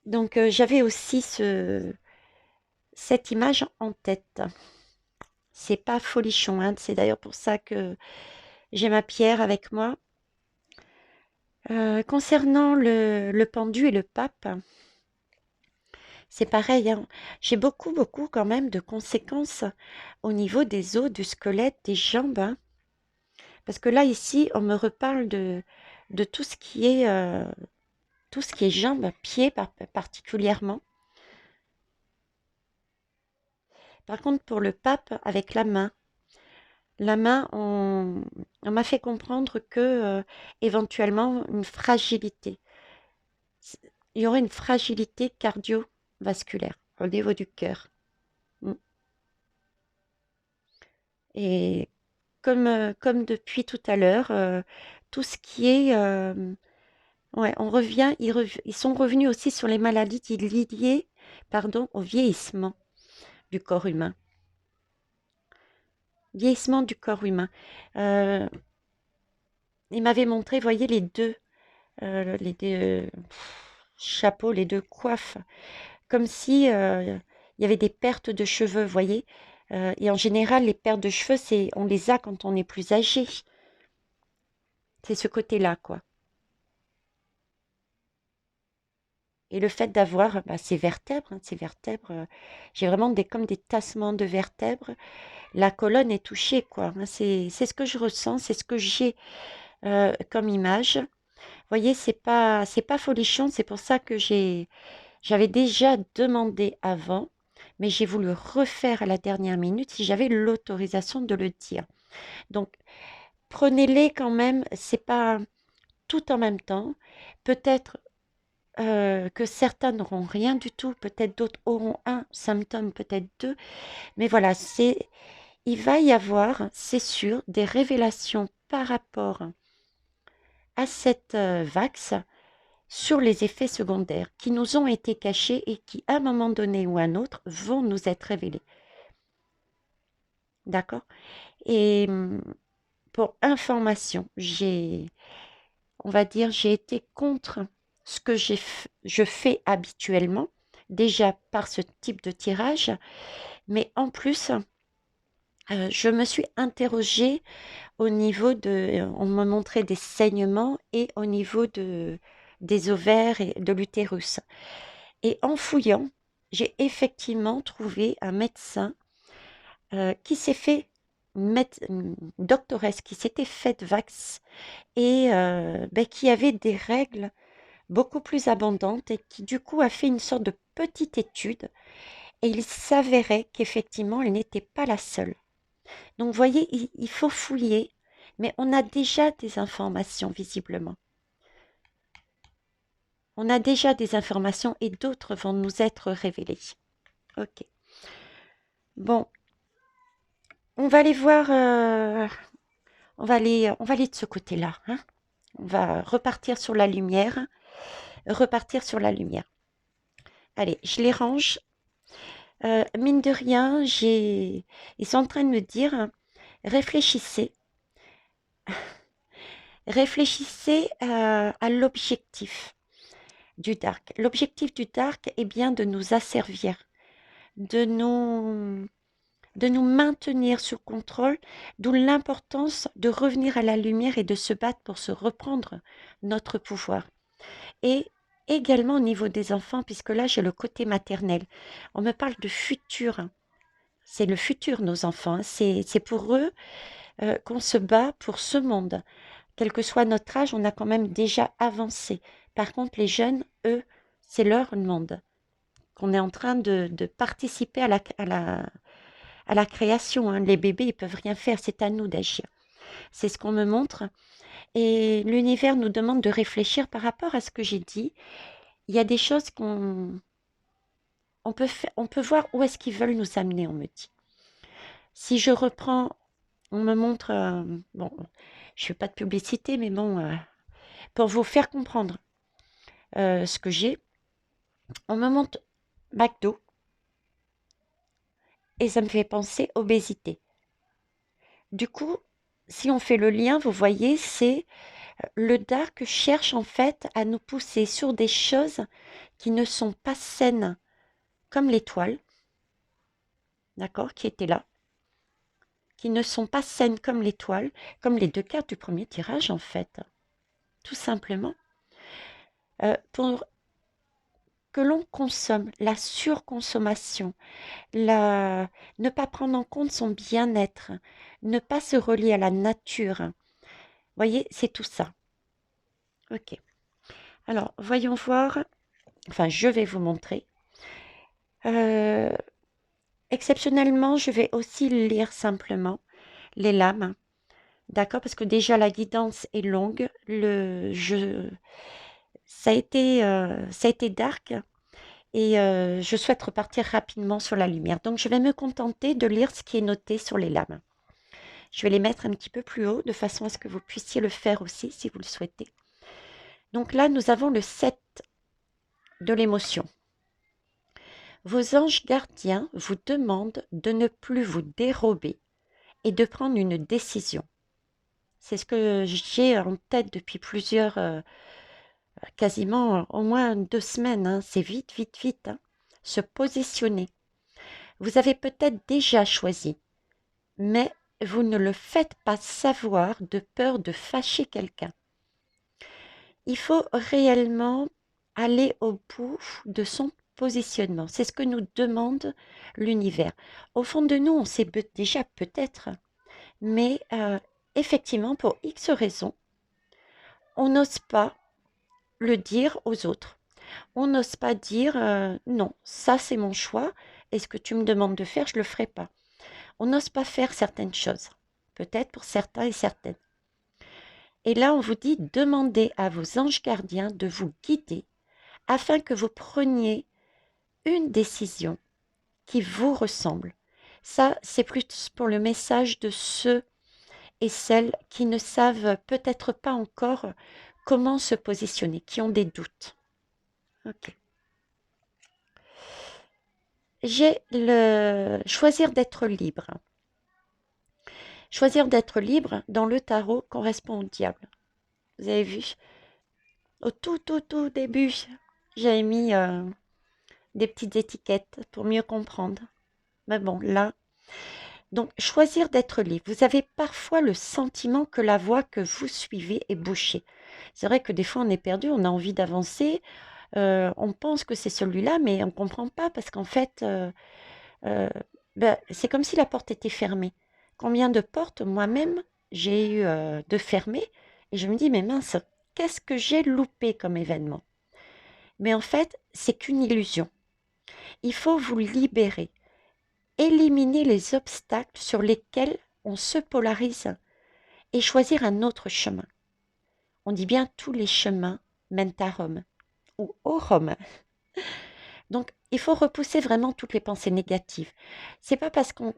Donc j'avais aussi cette image en tête. C'est pas folichon, hein. C'est d'ailleurs pour ça que j'ai ma pierre avec moi. Concernant le pendu et le pape, c'est pareil, hein. J'ai beaucoup quand même de conséquences au niveau des os, du squelette, des jambes, hein. Parce que là, ici, on me reparle de tout ce qui est jambes, pieds particulièrement. Par contre, pour le pape, avec la main, On m'a fait comprendre que éventuellement une fragilité, il y aurait une fragilité cardiovasculaire au niveau du cœur. Mm. Et comme depuis tout à l'heure, tout ce qui est, ouais, on revient, ils sont revenus aussi sur les maladies liées, pardon, au vieillissement du corps humain. Vieillissement du corps humain. Euh, il m'avait montré, voyez, les deux chapeaux, les deux coiffes, comme si il y avait des pertes de cheveux, voyez. Et en général, les pertes de cheveux, on les a quand on est plus âgé. C'est ce côté-là, quoi. Et le fait d'avoir bah, ces vertèbres, j'ai vraiment comme des tassements de vertèbres. La colonne est touchée, quoi. Hein. C'est ce que je ressens, c'est ce que j'ai comme image. Vous voyez, c'est pas folichon, c'est pour ça que j'avais déjà demandé avant, mais j'ai voulu refaire à la dernière minute si j'avais l'autorisation de le dire. Donc, prenez-les quand même, c'est pas tout en même temps. Peut-être que certains n'auront rien du tout, peut-être d'autres auront un symptôme, peut-être deux, mais voilà, il va y avoir, c'est sûr, des révélations par rapport à cette vax sur les effets secondaires qui nous ont été cachés et qui, à un moment donné ou à un autre, vont nous être révélés. D'accord? Et pour information, on va dire, j'ai été contre ce que je fais habituellement, déjà par ce type de tirage, mais en plus, je me suis interrogée au niveau on me montrait des saignements et au niveau des ovaires et de l'utérus. Et en fouillant, j'ai effectivement trouvé un médecin qui s'est fait, une doctoresse qui s'était faite vax et ben, qui avait des règles beaucoup plus abondantes et qui du coup a fait une sorte de petite étude et il s'avérait qu'effectivement elle n'était pas la seule. Donc vous voyez, il faut fouiller, mais on a déjà des informations visiblement. On a déjà des informations et d'autres vont nous être révélées. Ok. Bon, on va aller voir, on va aller de ce côté-là, hein. On va repartir sur la lumière, repartir sur la lumière. Allez, je les range. Mine de rien, ils sont en train de me dire, réfléchissez, réfléchissez à l'objectif du dark. L'objectif du dark est bien de nous asservir, de nous, de nous maintenir sous contrôle, d'où l'importance de revenir à la lumière et de se battre pour se reprendre notre pouvoir. Et également au niveau des enfants, puisque là j'ai le côté maternel. On me parle de futur. C'est le futur, nos enfants. Hein. C'est pour eux qu'on se bat pour ce monde. Quel que soit notre âge, on a quand même déjà avancé. Par contre, les jeunes, eux, c'est leur monde. Qu'on est en train de participer à la création. Hein. Les bébés, ils peuvent rien faire. C'est à nous d'agir. C'est ce qu'on me montre. Et l'univers nous demande de réfléchir par rapport à ce que j'ai dit. Il y a des choses on peut voir où est-ce qu'ils veulent nous amener, on me dit. Si je reprends, on me montre, bon, je ne fais pas de publicité, mais bon, pour vous faire comprendre ce que j'ai, on me montre McDo et ça me fait penser obésité. Du coup, si on fait le lien, vous voyez, c'est le dark cherche en fait à nous pousser sur des choses qui ne sont pas saines, comme l'étoile, d'accord, qui était là, qui ne sont pas saines comme l'étoile, comme les deux cartes du premier tirage en fait, tout simplement. Pour que l'on consomme, la surconsommation, ne pas prendre en compte son bien-être, ne pas se relier à la nature. Vous voyez, c'est tout ça. Ok. Alors, voyons voir. Enfin, je vais vous montrer. Euh, exceptionnellement, je vais aussi lire simplement les lames D'accord? Parce que déjà la guidance est longue, ça a été dark et je souhaite repartir rapidement sur la lumière. Donc je vais me contenter de lire ce qui est noté sur les lames. Je vais les mettre un petit peu plus haut de façon à ce que vous puissiez le faire aussi si vous le souhaitez. Donc là, nous avons le 7 de l'émotion. Vos anges gardiens vous demandent de ne plus vous dérober et de prendre une décision. C'est ce que j'ai en tête depuis quasiment au moins 2 semaines, hein. C'est vite, vite, vite, hein. Se positionner. Vous avez peut-être déjà choisi, mais vous ne le faites pas savoir de peur de fâcher quelqu'un. Il faut réellement aller au bout de son positionnement. C'est ce que nous demande l'univers. Au fond de nous, on sait déjà peut-être, mais effectivement, pour X raisons, on n'ose pas le dire aux autres. On n'ose pas dire non, ça c'est mon choix, et ce que tu me demandes de faire, je ne le ferai pas. On n'ose pas faire certaines choses, peut-être pour certains et certaines. Et là, on vous dit, demandez à vos anges gardiens de vous guider afin que vous preniez une décision qui vous ressemble. Ça, c'est plus pour le message de ceux et celles qui ne savent peut-être pas encore comment se positionner, qui ont des doutes. Ok. J'ai le choisir d'être libre. Choisir d'être libre dans le tarot correspond au diable. Vous avez vu? Au tout début, j'avais mis des petites étiquettes pour mieux comprendre. Mais bon, là, donc choisir d'être libre. Vous avez parfois le sentiment que la voie que vous suivez est bouchée. C'est vrai que des fois on est perdu, on a envie d'avancer, on pense que c'est celui-là, mais on ne comprend pas parce qu'en fait, euh, ben, c'est comme si la porte était fermée. Combien de portes moi-même j'ai eu de fermées et je me dis, mais mince, qu'est-ce que j'ai loupé comme événement? Mais en fait, c'est qu'une illusion. Il faut vous libérer, éliminer les obstacles sur lesquels on se polarise et choisir un autre chemin. On dit bien tous les chemins mènent à Rome ou au Rome. Donc, il faut repousser vraiment toutes les pensées négatives. C'est pas parce qu'on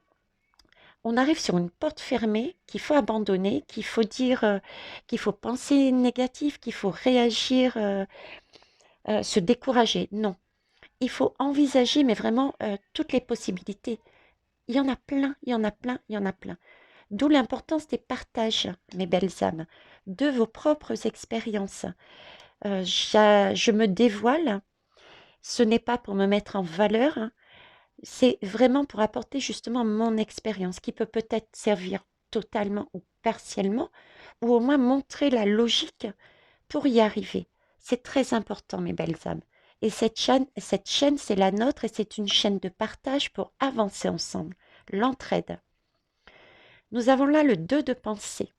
arrive sur une porte fermée qu'il faut abandonner, qu'il faut dire, qu'il faut penser négatif, qu'il faut réagir, se décourager. Non, il faut envisager, mais vraiment toutes les possibilités. Il y en a plein, il y en a plein, il y en a plein. D'où l'importance des partages, mes belles âmes, de vos propres expériences. Je me dévoile, ce n'est pas pour me mettre en valeur, hein, c'est vraiment pour apporter justement mon expérience qui peut peut-être servir totalement ou partiellement, ou au moins montrer la logique pour y arriver. C'est très important, mes belles âmes. Et cette chaîne, c'est la nôtre et c'est une chaîne de partage pour avancer ensemble. L'entraide. Nous avons là le 2 de pensée.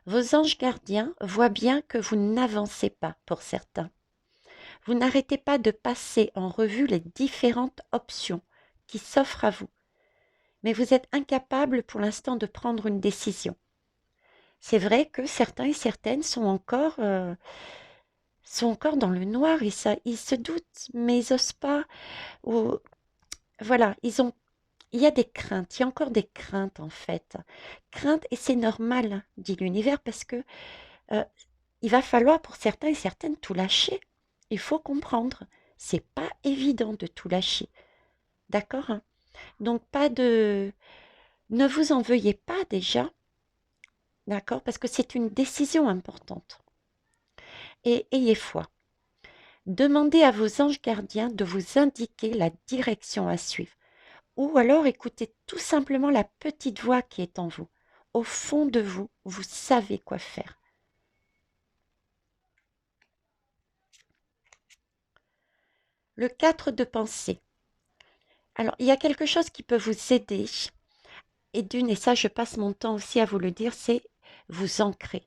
Vos anges gardiens voient bien que vous n'avancez pas pour certains. Vous n'arrêtez pas de passer en revue les différentes options qui s'offrent à vous, mais vous êtes incapable pour l'instant de prendre une décision. C'est vrai que certains et certaines sont encore dans le noir, ils se doutent, mais ils n'osent pas. Ou, voilà, il y a des craintes, il y a encore des craintes en fait. Craintes, et c'est normal, dit l'univers, parce que euh, il va falloir pour certains et certaines tout lâcher. Il faut comprendre, c'est pas évident de tout lâcher. D'accord, hein? Donc ne vous en veuillez pas déjà, d'accord, parce que c'est une décision importante. Et ayez foi. Demandez à vos anges gardiens de vous indiquer la direction à suivre. Ou alors écoutez tout simplement la petite voix qui est en vous. Au fond de vous, vous savez quoi faire. Le 4 de pensée. Alors, il y a quelque chose qui peut vous aider. Et ça, je passe mon temps aussi à vous le dire, c'est vous ancrer.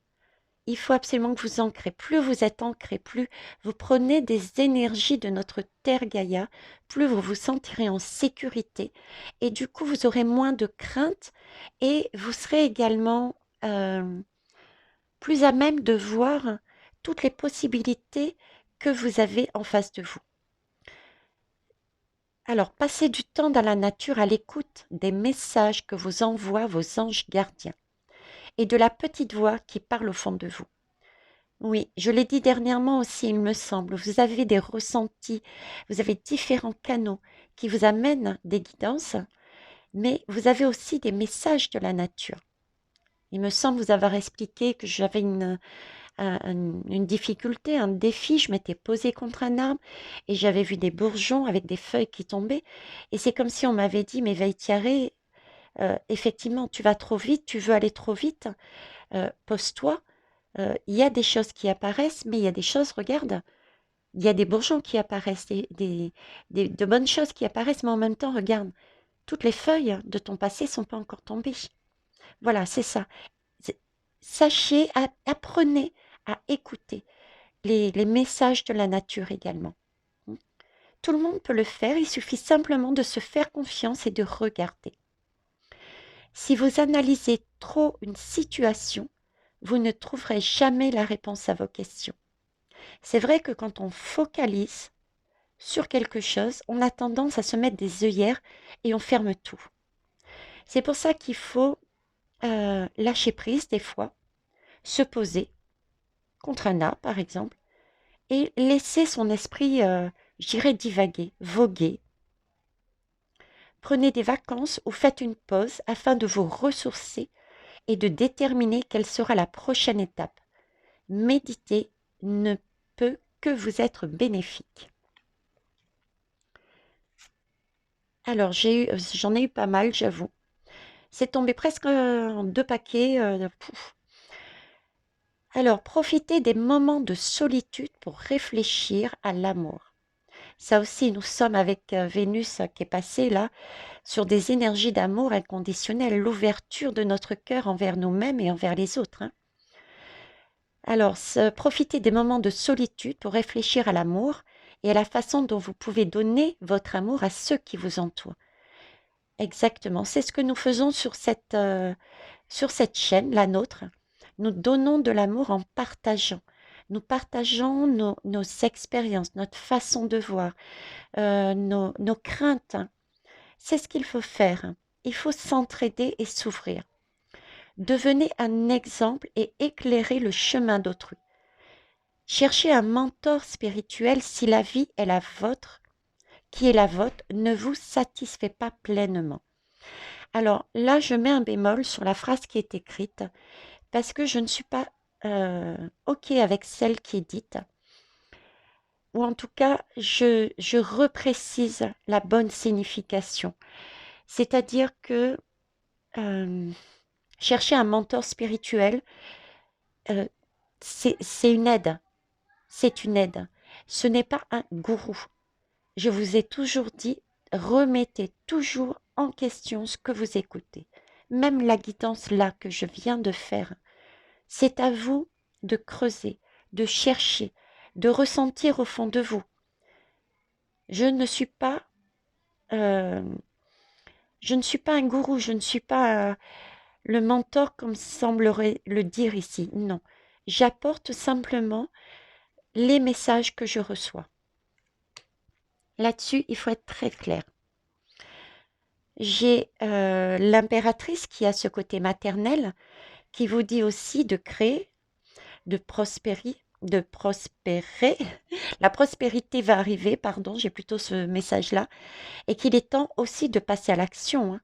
il faut absolument que vous ancrez. Plus vous êtes ancré, plus vous prenez des énergies de notre terre Gaïa, plus vous vous sentirez en sécurité. Et du coup, vous aurez moins de crainte et vous serez également plus à même de voir toutes les possibilités que vous avez en face de vous. Alors, passez du temps dans la nature à l'écoute des messages que vous envoient vos anges gardiens et de la petite voix qui parle au fond de vous. Oui, je l'ai dit dernièrement aussi, il me semble, vous avez des ressentis, vous avez différents canaux qui vous amènent des guidances, mais vous avez aussi des messages de la nature. Il me semble vous avoir expliqué que j'avais une difficulté, un défi, je m'étais posée contre un arbre et j'avais vu des bourgeons avec des feuilles qui tombaient. Et c'est comme si on m'avait dit, mais Veitiaré, effectivement, tu vas trop vite, tu veux aller trop vite, pose-toi. Il y a des choses qui apparaissent, mais il y a des choses, regarde, il y a des bourgeons qui apparaissent, de bonnes choses qui apparaissent, mais en même temps, regarde, toutes les feuilles de ton passé sont pas encore tombées. Voilà, c'est ça. Sachez, apprenez à écouter les messages de la nature également. Tout le monde peut le faire, il suffit simplement de se faire confiance et de regarder. Si vous analysez trop une situation, vous ne trouverez jamais la réponse à vos questions. C'est vrai que quand on focalise sur quelque chose, on a tendance à se mettre des œillères et on ferme tout. C'est pour ça qu'il faut lâcher prise des fois, se poser contre un arbre par exemple, et laisser son esprit, je dirais, divaguer, voguer. Prenez des vacances ou faites une pause afin de vous ressourcer et de déterminer quelle sera la prochaine étape. Méditer ne peut que vous être bénéfique. Alors, j'en ai eu pas mal, j'avoue. C'est tombé presque en deux paquets. Alors, profitez des moments de solitude pour réfléchir à l'amour. Ça aussi, nous sommes avec Vénus qui est passée là, sur des énergies d'amour inconditionnel, l'ouverture de notre cœur envers nous-mêmes et envers les autres. Hein. Alors, profitez des moments de solitude pour réfléchir à l'amour et à la façon dont vous pouvez donner votre amour à ceux qui vous entourent. Exactement, c'est ce que nous faisons sur cette chaîne, la nôtre. Nous donnons de l'amour en partageant. Nous partageons nos expériences, notre façon de voir, nos craintes. C'est ce qu'il faut faire. Il faut s'entraider et s'ouvrir. Devenez un exemple et éclairez le chemin d'autrui. Cherchez un mentor spirituel si la vie est la vôtre, qui est la vôtre, ne vous satisfait pas pleinement. Alors là, je mets un bémol sur la phrase qui est écrite parce que je ne suis pas OK avec celle qui est dite. Ou en tout cas, je reprécise la bonne signification. C'est-à-dire que chercher un mentor spirituel, euh, c'est une aide. C'est une aide. Ce n'est pas un gourou. Je vous ai toujours dit, remettez toujours en question ce que vous écoutez. Même la guidance là que je viens de faire, c'est à vous de creuser, de chercher, de ressentir au fond de vous. Je ne suis pas, euh, je ne suis pas un gourou, je ne suis pas le mentor comme semblerait le dire ici. Non, j'apporte simplement les messages que je reçois. Là-dessus, il faut être très clair. J'ai l'impératrice qui a ce côté maternel, qui vous dit aussi de créer, de prospérer. La prospérité va arriver, pardon, j'ai plutôt ce message-là, et qu'il est temps aussi de passer à l'action, hein.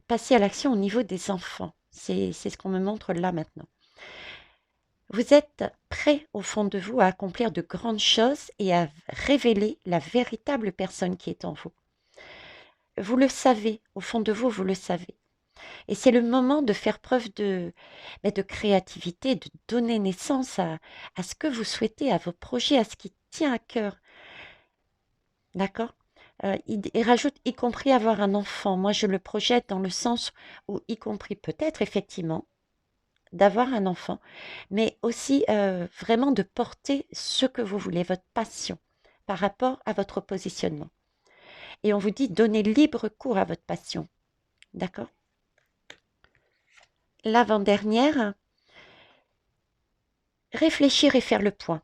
Passer à l'action au niveau des enfants. C'est ce qu'on me montre là maintenant. Vous êtes prêt au fond de vous à accomplir de grandes choses et à révéler la véritable personne qui est en vous. Vous le savez, au fond de vous, vous le savez. Et c'est le moment de faire preuve de créativité, de donner naissance à ce que vous souhaitez, à vos projets, à ce qui tient à cœur. D'accord. Il rajoute, y compris avoir un enfant. Moi, je le projette dans le sens où, y compris peut-être, effectivement, d'avoir un enfant, mais aussi vraiment de porter ce que vous voulez, votre passion par rapport à votre positionnement. Et on vous dit donnez libre cours à votre passion. D'accord? L'avant-dernière, réfléchir et faire le point.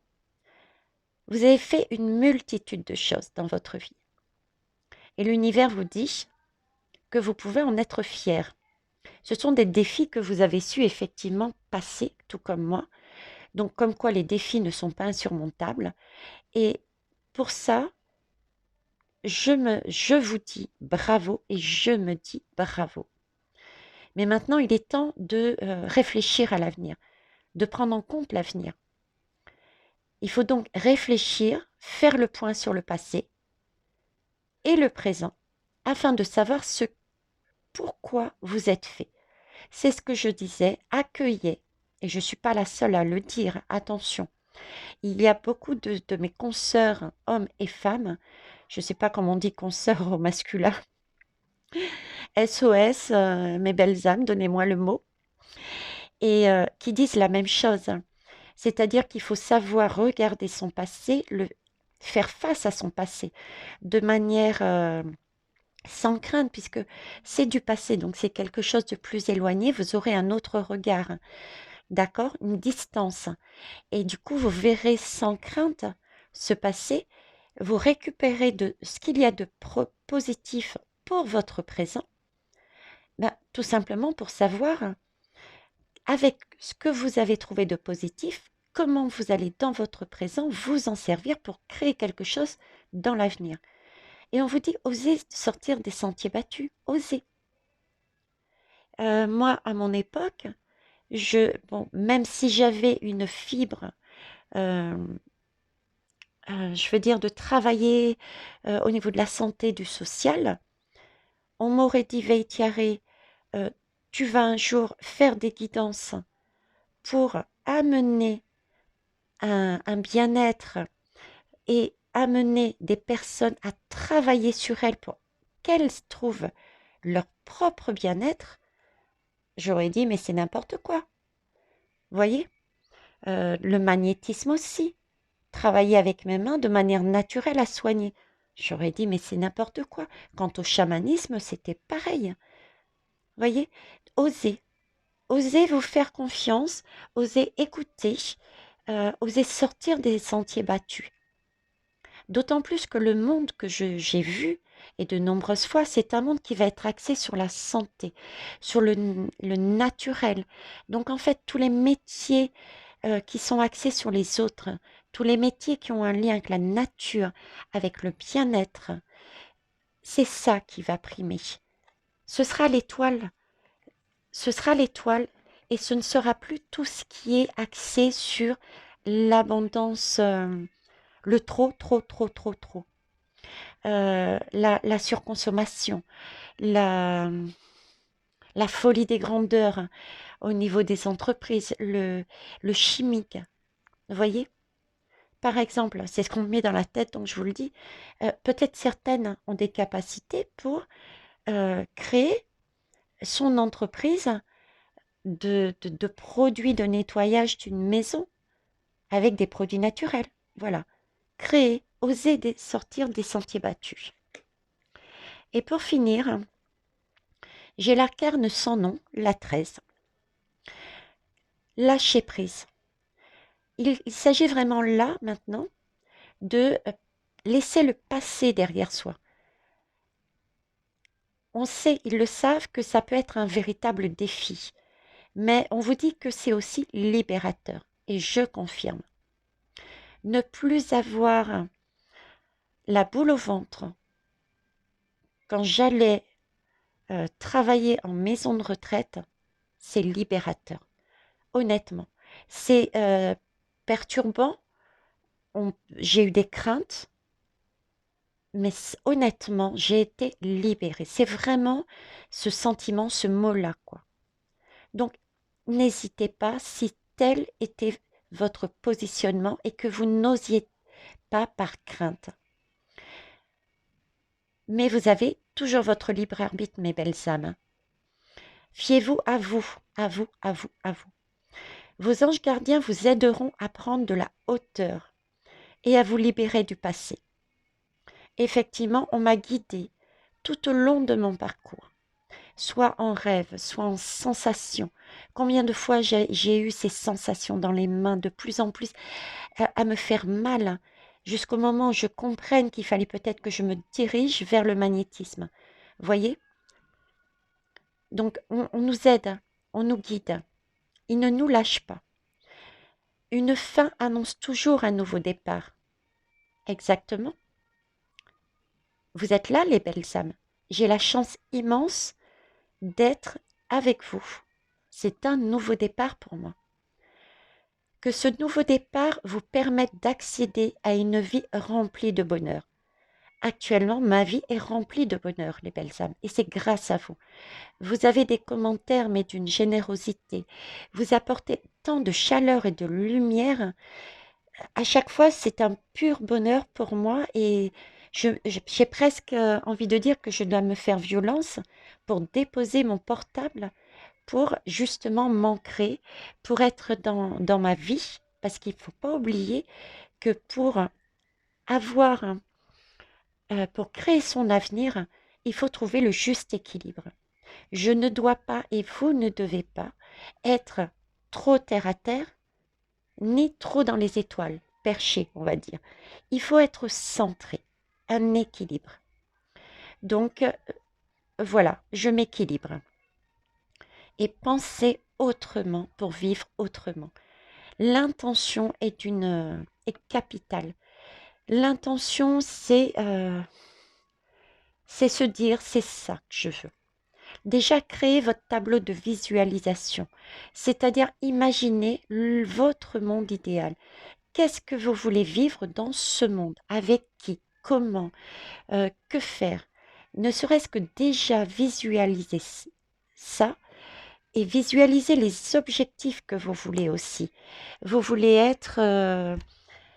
Vous avez fait une multitude de choses dans votre vie. Et l'univers vous dit que vous pouvez en être fier. Ce sont des défis que vous avez su effectivement passer, tout comme moi. Donc, comme quoi les défis ne sont pas insurmontables. Et pour ça, je vous dis bravo et je me dis bravo. Mais maintenant, il est temps de réfléchir à l'avenir, de prendre en compte l'avenir. Il faut donc réfléchir, faire le point sur le passé et le présent, afin de savoir pourquoi vous êtes fait. C'est ce que je disais, accueillez, et je ne suis pas la seule à le dire, attention. Il y a beaucoup de mes consoeurs, hommes et femmes, je ne sais pas comment on dit consoeurs au masculin, SOS, mes belles âmes, donnez-moi le mot, et qui disent la même chose. C'est-à-dire qu'il faut savoir regarder son passé, faire face à son passé de manière sans crainte, puisque c'est du passé, donc c'est quelque chose de plus éloigné, vous aurez un autre regard, d'accord? Une distance. Et du coup, vous verrez sans crainte ce passé, vous récupérez de ce qu'il y a de positif pour votre présent, ben, tout simplement pour savoir, avec ce que vous avez trouvé de positif, comment vous allez dans votre présent vous en servir pour créer quelque chose dans l'avenir. Et on vous dit, osez sortir des sentiers battus, osez. Moi, à mon époque, bon, même si j'avais une fibre, euh, je veux dire, de travailler au niveau de la santé, du social, on m'aurait dit, Veille Thierry, tu vas un jour faire des guidances pour amener un bien-être et amener des personnes à travailler sur elles pour qu'elles trouvent leur propre bien-être, j'aurais dit, mais c'est n'importe quoi. Vous voyez? Le magnétisme aussi. Travailler avec mes mains de manière naturelle à soigner. J'aurais dit, mais c'est n'importe quoi. Quant au chamanisme, c'était pareil. Vous voyez? Osez. Osez vous faire confiance. Osez écouter. Osez sortir des sentiers battus. D'autant plus que le monde que j'ai vu, et de nombreuses fois, c'est un monde qui va être axé sur la santé, sur le naturel. Donc en fait, tous les métiers qui sont axés sur les autres, tous les métiers qui ont un lien avec la nature, avec le bien-être, c'est ça qui va primer. Ce sera l'étoile, ce sera l'étoile, et ce ne sera plus tout ce qui est axé sur l'abondance, le trop, trop, trop, trop, trop. La surconsommation, la, la folie des grandeurs au niveau des entreprises, le chimique. Vous voyez? Par exemple, c'est ce qu'on me met dans la tête, donc je vous le dis. Peut-être certaines ont des capacités pour créer son entreprise de produits de nettoyage d'une maison avec des produits naturels. Voilà. Créer, oser sortir des sentiers battus. Et pour finir, j'ai l'arcane sans nom, la 13. Lâcher prise. Il s'agit vraiment là, maintenant, de laisser le passé derrière soi. On sait, ils le savent, que ça peut être un véritable défi. Mais on vous dit que c'est aussi libérateur. Et je confirme. Ne plus avoir la boule au ventre quand j'allais travailler en maison de retraite, c'est libérateur. Honnêtement. C'est perturbant. J'ai eu des craintes. Mais honnêtement, j'ai été libérée. C'est vraiment ce sentiment, ce mot-là, quoi. Donc, n'hésitez pas si tel était votre positionnement et que vous n'osiez pas par crainte. Mais vous avez toujours votre libre arbitre, mes belles âmes. Fiez-vous à vous, à vous, à vous, à vous. Vos anges gardiens vous aideront à prendre de la hauteur et à vous libérer du passé. Effectivement, on m'a guidée tout au long de mon parcours, soit en rêve, soit en sensation. Combien de fois j'ai eu ces sensations dans les mains, de plus en plus à me faire mal, jusqu'au moment où je comprenne qu'il fallait peut-être que je me dirige vers le magnétisme. Voyez? Donc, on nous aide, on nous guide. Il ne nous lâche pas. Une fin annonce toujours un nouveau départ. Exactement. Vous êtes là, les belles âmes. J'ai la chance immense d'être avec vous. C'est un nouveau départ pour moi. Que ce nouveau départ vous permette d'accéder à une vie remplie de bonheur. Actuellement, ma vie est remplie de bonheur, les belles âmes, et c'est grâce à vous. Vous avez des commentaires, mais d'une générosité. Vous apportez tant de chaleur et de lumière. À chaque fois, c'est un pur bonheur pour moi et j'ai presque envie de dire que je dois me faire violence pour déposer mon portable, pour justement m'ancrer, pour être dans ma vie, parce qu'il ne faut pas oublier que pour avoir, pour créer son avenir, il faut trouver le juste équilibre. Je ne dois pas et vous ne devez pas être trop terre à terre, ni trop dans les étoiles, perché, on va dire. Il faut être centré, un équilibre. Donc, voilà, je m'équilibre. Et penser autrement pour vivre autrement. L'intention est capitale. L'intention, c'est se dire, c'est ça que je veux. Déjà, créez votre tableau de visualisation, c'est-à-dire imaginez votre monde idéal. Qu'est-ce que vous voulez vivre dans ce monde? Avec qui? Comment? Que faire? Ne serait-ce que déjà visualiser ça et visualiser les objectifs que vous voulez aussi. Vous voulez être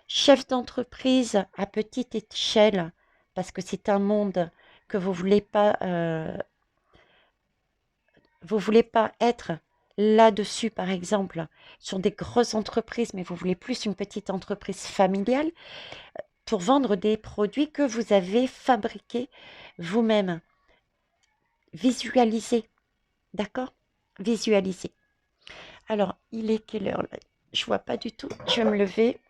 chef d'entreprise à petite échelle parce que c'est un monde que vous voulez pas être là-dessus, par exemple, sur des grosses entreprises, mais vous voulez plus une petite entreprise familiale pour vendre des produits que vous avez fabriqués vous-même. Visualisez, d'accord? Visualisez. Alors, il est quelle heure là? Je vois pas du tout. Je vais me lever.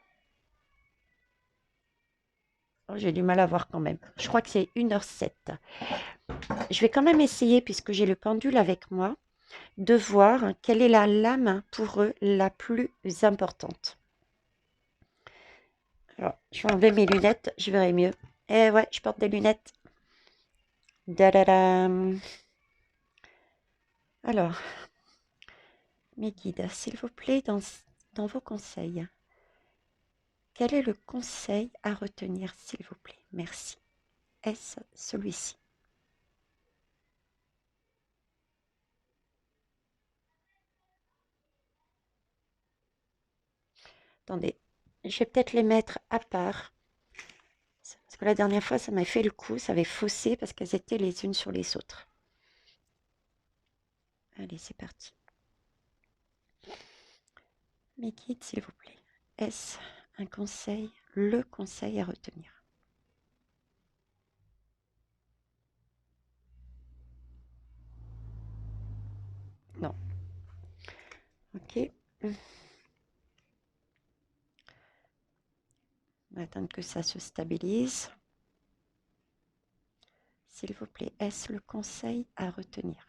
Oh, j'ai du mal à voir quand même. Je crois que c'est 1h07. Je vais quand même essayer, puisque j'ai le pendule avec moi, de voir quelle est la lame pour eux la plus importante. Alors, je vais enlever mes lunettes, je verrai mieux. Eh ouais, je porte des lunettes. Dadadam. Alors, mes guides, s'il vous plaît, dans vos conseils, quel est le conseil à retenir, s'il vous plaît? Merci. Est-ce celui-ci? Attendez, je vais peut-être les mettre à part. Parce que la dernière fois, ça m'a fait le coup, ça avait faussé parce qu'elles étaient les unes sur les autres. Allez, c'est parti. Mes guides, s'il vous plaît. Est-ce un conseil, le conseil à retenir? Non. Ok. On va attendre que ça se stabilise. S'il vous plaît, est-ce le conseil à retenir?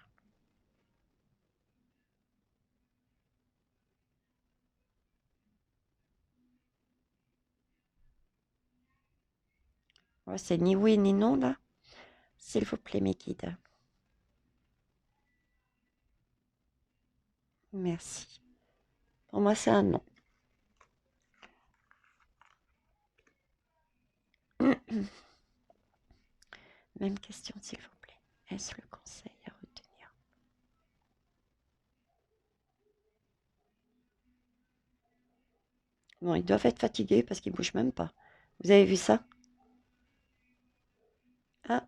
Oh, c'est ni oui ni non là. S'il vous plaît, mes guides. Merci. Pour moi, c'est un non. Même question, s'il vous plaît. Est-ce le conseil à retenir? Bon, ils doivent être fatigués parce qu'ils bougent même pas. Vous avez vu ça? Ah,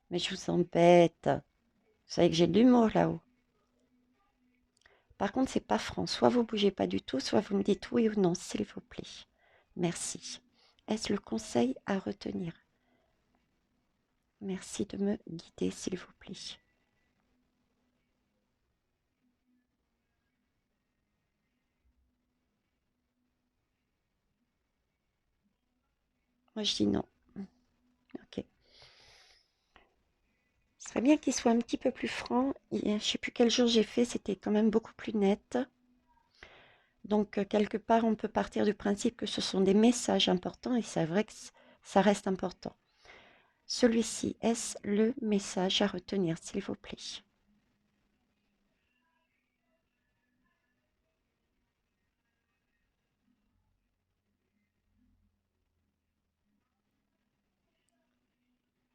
mais je vous embête. Vous savez que j'ai de l'humour là-haut. Par contre, c'est pas franc. Soit vous bougez pas du tout, soit vous me dites oui ou non, s'il vous plaît. Merci. Est-ce le conseil à retenir? Merci de me guider, s'il vous plaît. Moi, je dis non. Ok. Ce serait bien qu'il soit un petit peu plus franc. Je ne sais plus quel jour j'ai fait, c'était quand même beaucoup plus net. Donc, quelque part, on peut partir du principe que ce sont des messages importants et c'est vrai que ça reste important. Celui-ci, est-ce le message à retenir, s'il vous plaît?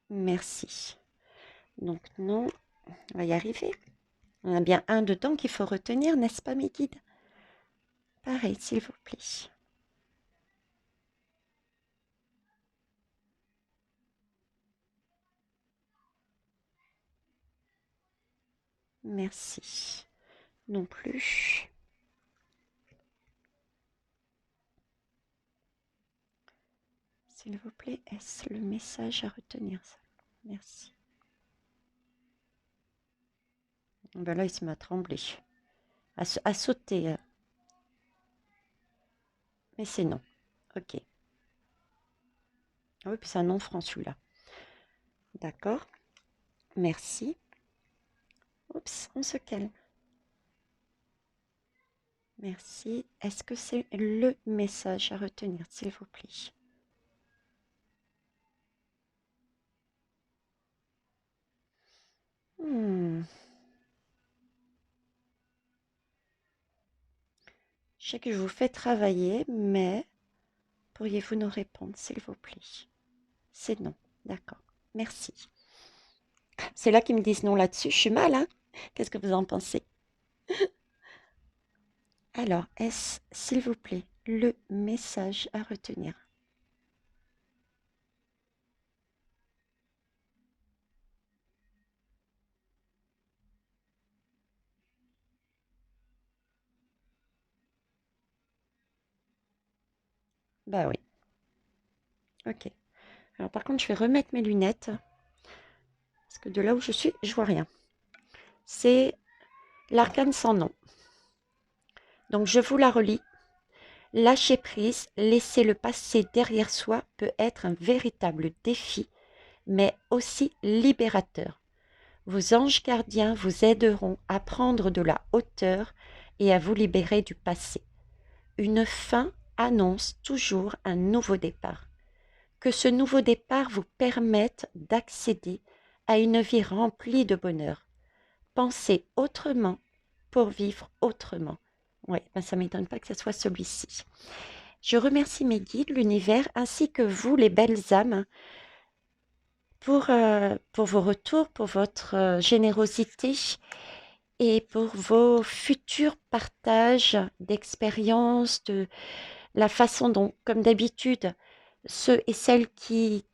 Merci. Donc, non, on va y arriver. On a bien un dedans qu'il faut retenir, n'est-ce pas, mes guides? Pareil, s'il vous plaît. Merci. Non plus. S'il vous plaît, est-ce le message à retenir ça? Merci. Ben là, il se met à trembler, à sauter. Mais c'est non. Ok. Ah oui, puis c'est un non franc celui-là. D'accord. Merci. Oups, on se calme. Merci. Est-ce que c'est le message à retenir, s'il vous plaît? Hmm. Je sais que je vous fais travailler, mais pourriez-vous nous répondre, s'il vous plaît? C'est non. D'accord. Merci. C'est là qu'ils me disent non là-dessus. Je suis mal, hein? Qu'est-ce que vous en pensez? Alors, est-ce, s'il vous plaît, le message à retenir? Bah oui. Ok. Alors par contre, je vais remettre mes lunettes parce que de là où je suis, je vois rien. C'est l'arcane sans nom. Donc je vous la relis. Lâcher prise, laisser le passé derrière soi peut être un véritable défi, mais aussi libérateur. Vos anges gardiens vous aideront à prendre de la hauteur et à vous libérer du passé. Une fin annonce toujours un nouveau départ. Que ce nouveau départ vous permette d'accéder à une vie remplie de bonheur. Pensez autrement pour vivre autrement. Oui, ben ça ne m'étonne pas que ce soit celui-ci. Je remercie mes guides, l'univers, ainsi que vous, les belles âmes, pour vos retours, pour votre générosité et pour vos futurs partages d'expériences, de la façon dont, comme d'habitude, ceux et celles qui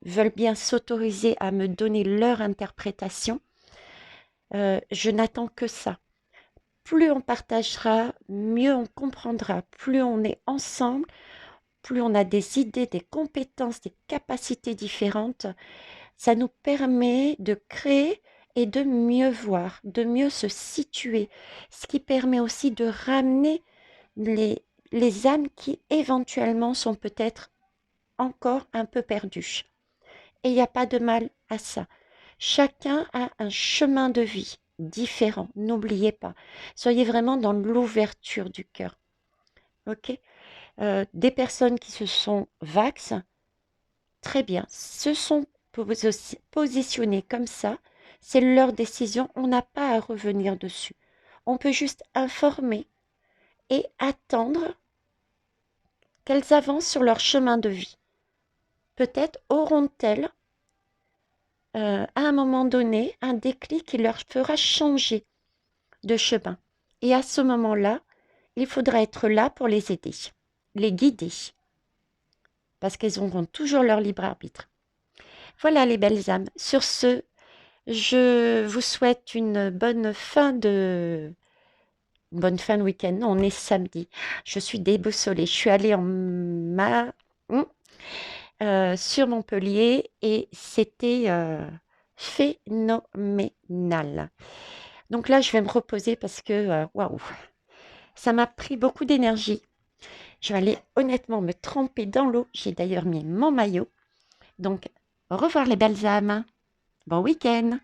veulent bien s'autoriser à me donner leur interprétation, je n'attends que ça. Plus on partagera, mieux on comprendra. Plus on est ensemble, plus on a des idées, des compétences, des capacités différentes. Ça nous permet de créer et de mieux voir, de mieux se situer. Ce qui permet aussi de ramener les, les âmes qui éventuellement sont peut-être encore un peu perdues. Et il n'y a pas de mal à ça. Chacun a un chemin de vie différent. N'oubliez pas. Soyez vraiment dans l'ouverture du cœur. Ok. Des personnes qui se sont vax, très bien, se sont positionnées comme ça. C'est leur décision. On n'a pas à revenir dessus. On peut juste informer et attendre qu'elles avancent sur leur chemin de vie. Peut-être auront-elles à un moment donné, un déclic qui leur fera changer de chemin. Et à ce moment-là, il faudra être là pour les aider, les guider, parce qu'elles auront toujours leur libre arbitre. Voilà les belles âmes. Sur ce, je vous souhaite une bonne fin Une bonne fin de week-end. Non, on est samedi. Je suis déboussolée. Je suis allée sur Montpellier et c'était phénoménal. Donc là, je vais me reposer parce que, waouh, ça m'a pris beaucoup d'énergie. Je vais aller honnêtement me tremper dans l'eau. J'ai d'ailleurs mis mon maillot. Donc, au revoir les belles âmes. Bon week-end.